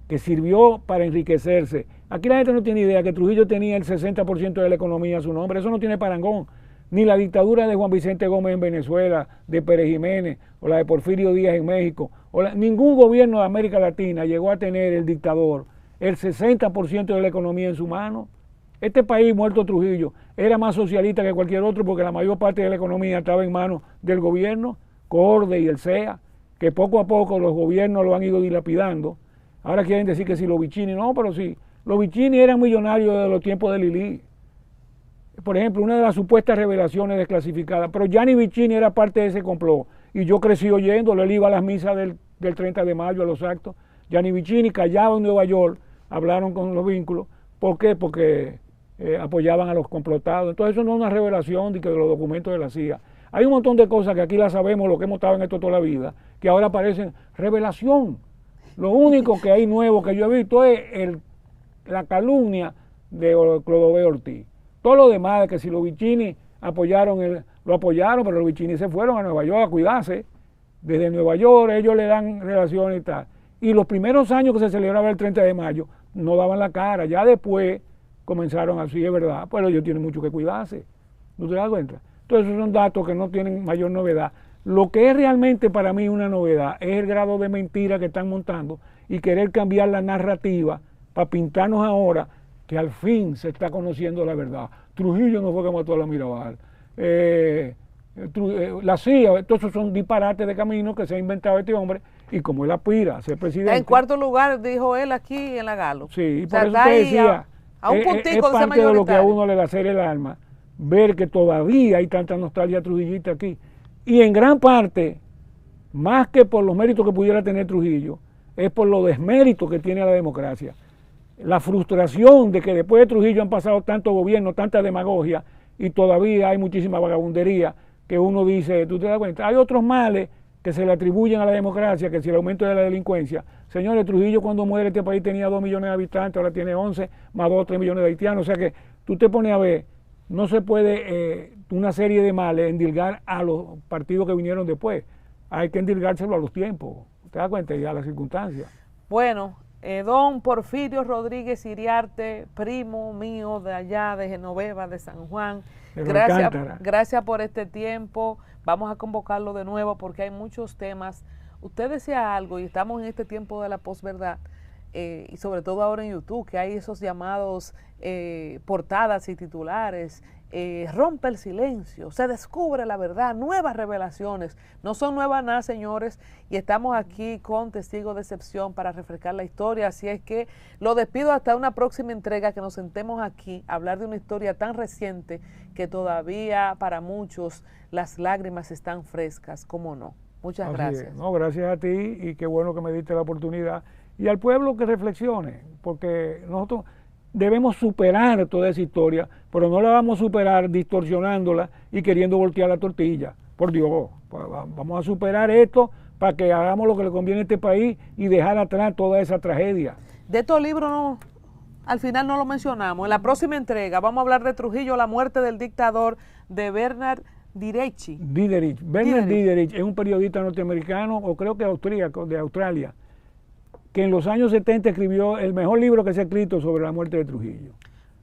que sirvió para enriquecerse. Aquí la gente no tiene idea que Trujillo tenía el 60% de la economía a su nombre, eso no tiene parangón. Ni la dictadura de Juan Vicente Gómez en Venezuela, de Pérez Jiménez, o la de Porfirio Díaz en México, ningún gobierno de América Latina llegó a tener el dictador el 60% de la economía en su mano. Este país, muerto Trujillo, era más socialista que cualquier otro porque la mayor parte de la economía estaba en manos del gobierno, CORDE y el CEA, que poco a poco los gobiernos lo han ido dilapidando. Ahora quieren decir que si los Vicini, no, pero sí, los Vicini eran millonarios de los tiempos de Lili. Por ejemplo, una de las supuestas revelaciones desclasificadas, pero Gianni Vicini era parte de ese complot, y yo crecí oyéndolo, él iba a las misas del 30 de mayo, a los actos. Gianni Vicini, callado en Nueva York, hablaron con los vínculos. ¿Por qué? Porque apoyaban a los complotados. Entonces eso no es una revelación de los documentos de la CIA. Hay un montón de cosas que aquí las sabemos, lo que hemos estado en esto toda la vida, que ahora parecen revelación. Lo único que hay nuevo que yo he visto es la calumnia de Clodoveo Ortiz. Todo lo demás, de que si los Vicini lo apoyaron, pero los Vicini se fueron a Nueva York a cuidarse. desde Nueva York, ellos le dan relaciones y tal. Y los primeros años que se celebraba el 30 de mayo, no daban la cara. Ya después comenzaron así, es verdad, pero ellos tienen mucho que cuidarse. ¿No te das cuenta? Entonces esos son datos que no tienen mayor novedad. Lo que es realmente para mí una novedad es el grado de mentira que están montando y querer cambiar la narrativa para pintarnos ahora que al fin se está conociendo la verdad. Trujillo no fue que mató a la Mirabal. La CIA, todos esos son disparates de camino que se ha inventado este hombre, y como él aspira a ser presidente. En cuarto lugar, dijo él aquí en la Galo. Sí, y por eso te decía, a un puntico es de ser parte de lo que a mayoritario. uno le lacera el alma, ver que todavía hay tanta nostalgia trujillista aquí. Y en gran parte, más que por los méritos que pudiera tener Trujillo, es por los desméritos que tiene la democracia. La frustración de que después de Trujillo han pasado tanto gobierno, tanta demagogia, y todavía hay muchísima vagabundería, que uno dice, tú te das cuenta, hay otros males que se le atribuyen a la democracia, que si el aumento de la delincuencia. Señores, Trujillo cuando muere este país tenía 2 millones de habitantes, ahora tiene 11, más 2 o 3 millones de haitianos, o sea que tú te pones a ver, no se puede una serie de males endilgar a los partidos que vinieron después, hay que endilgárselo a los tiempos, ¿te das cuenta? Y a las circunstancias. Bueno, don Porfirio Rodríguez Iriarte, primo mío de allá, de Genoveva, de San Juan, gracias por este tiempo. Vamos a convocarlo de nuevo porque hay muchos temas. Usted decía algo y estamos en este tiempo de la posverdad, y sobre todo ahora en YouTube, que hay esos llamados portadas y titulares. Rompe el silencio, se descubre la verdad, nuevas revelaciones. No son nuevas nada, señores, y estamos aquí con Testigos de Excepción para refrescar la historia. Así es que lo despido hasta una próxima entrega, que nos sentemos aquí a hablar de una historia tan reciente que todavía para muchos las lágrimas están frescas, ¿cómo no? Muchas gracias. No, gracias a ti, y qué bueno que me diste la oportunidad. Y al pueblo que reflexione, porque nosotros debemos superar toda esa historia, pero no la vamos a superar distorsionándola y queriendo voltear la tortilla. Por Dios, vamos a superar esto para que hagamos lo que le conviene a este país y dejar atrás toda esa tragedia. De estos libros no, al final no lo mencionamos. En la próxima entrega vamos a hablar de Trujillo, la muerte del dictador, de Bernard Diderich. Bernard Diderich es un periodista norteamericano, o creo que austríaco, de Australia, que en los años 70 escribió el mejor libro que se ha escrito sobre la muerte de Trujillo.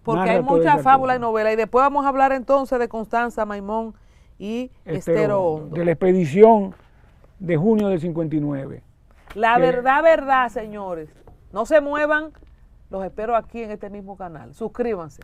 Porque hay muchas fábulas y novelas. Y después vamos a hablar entonces de Constanza Maimón y Estero Hondo. De la expedición de junio del 59. La verdad, señores. No se muevan. Los espero aquí en este mismo canal. Suscríbanse.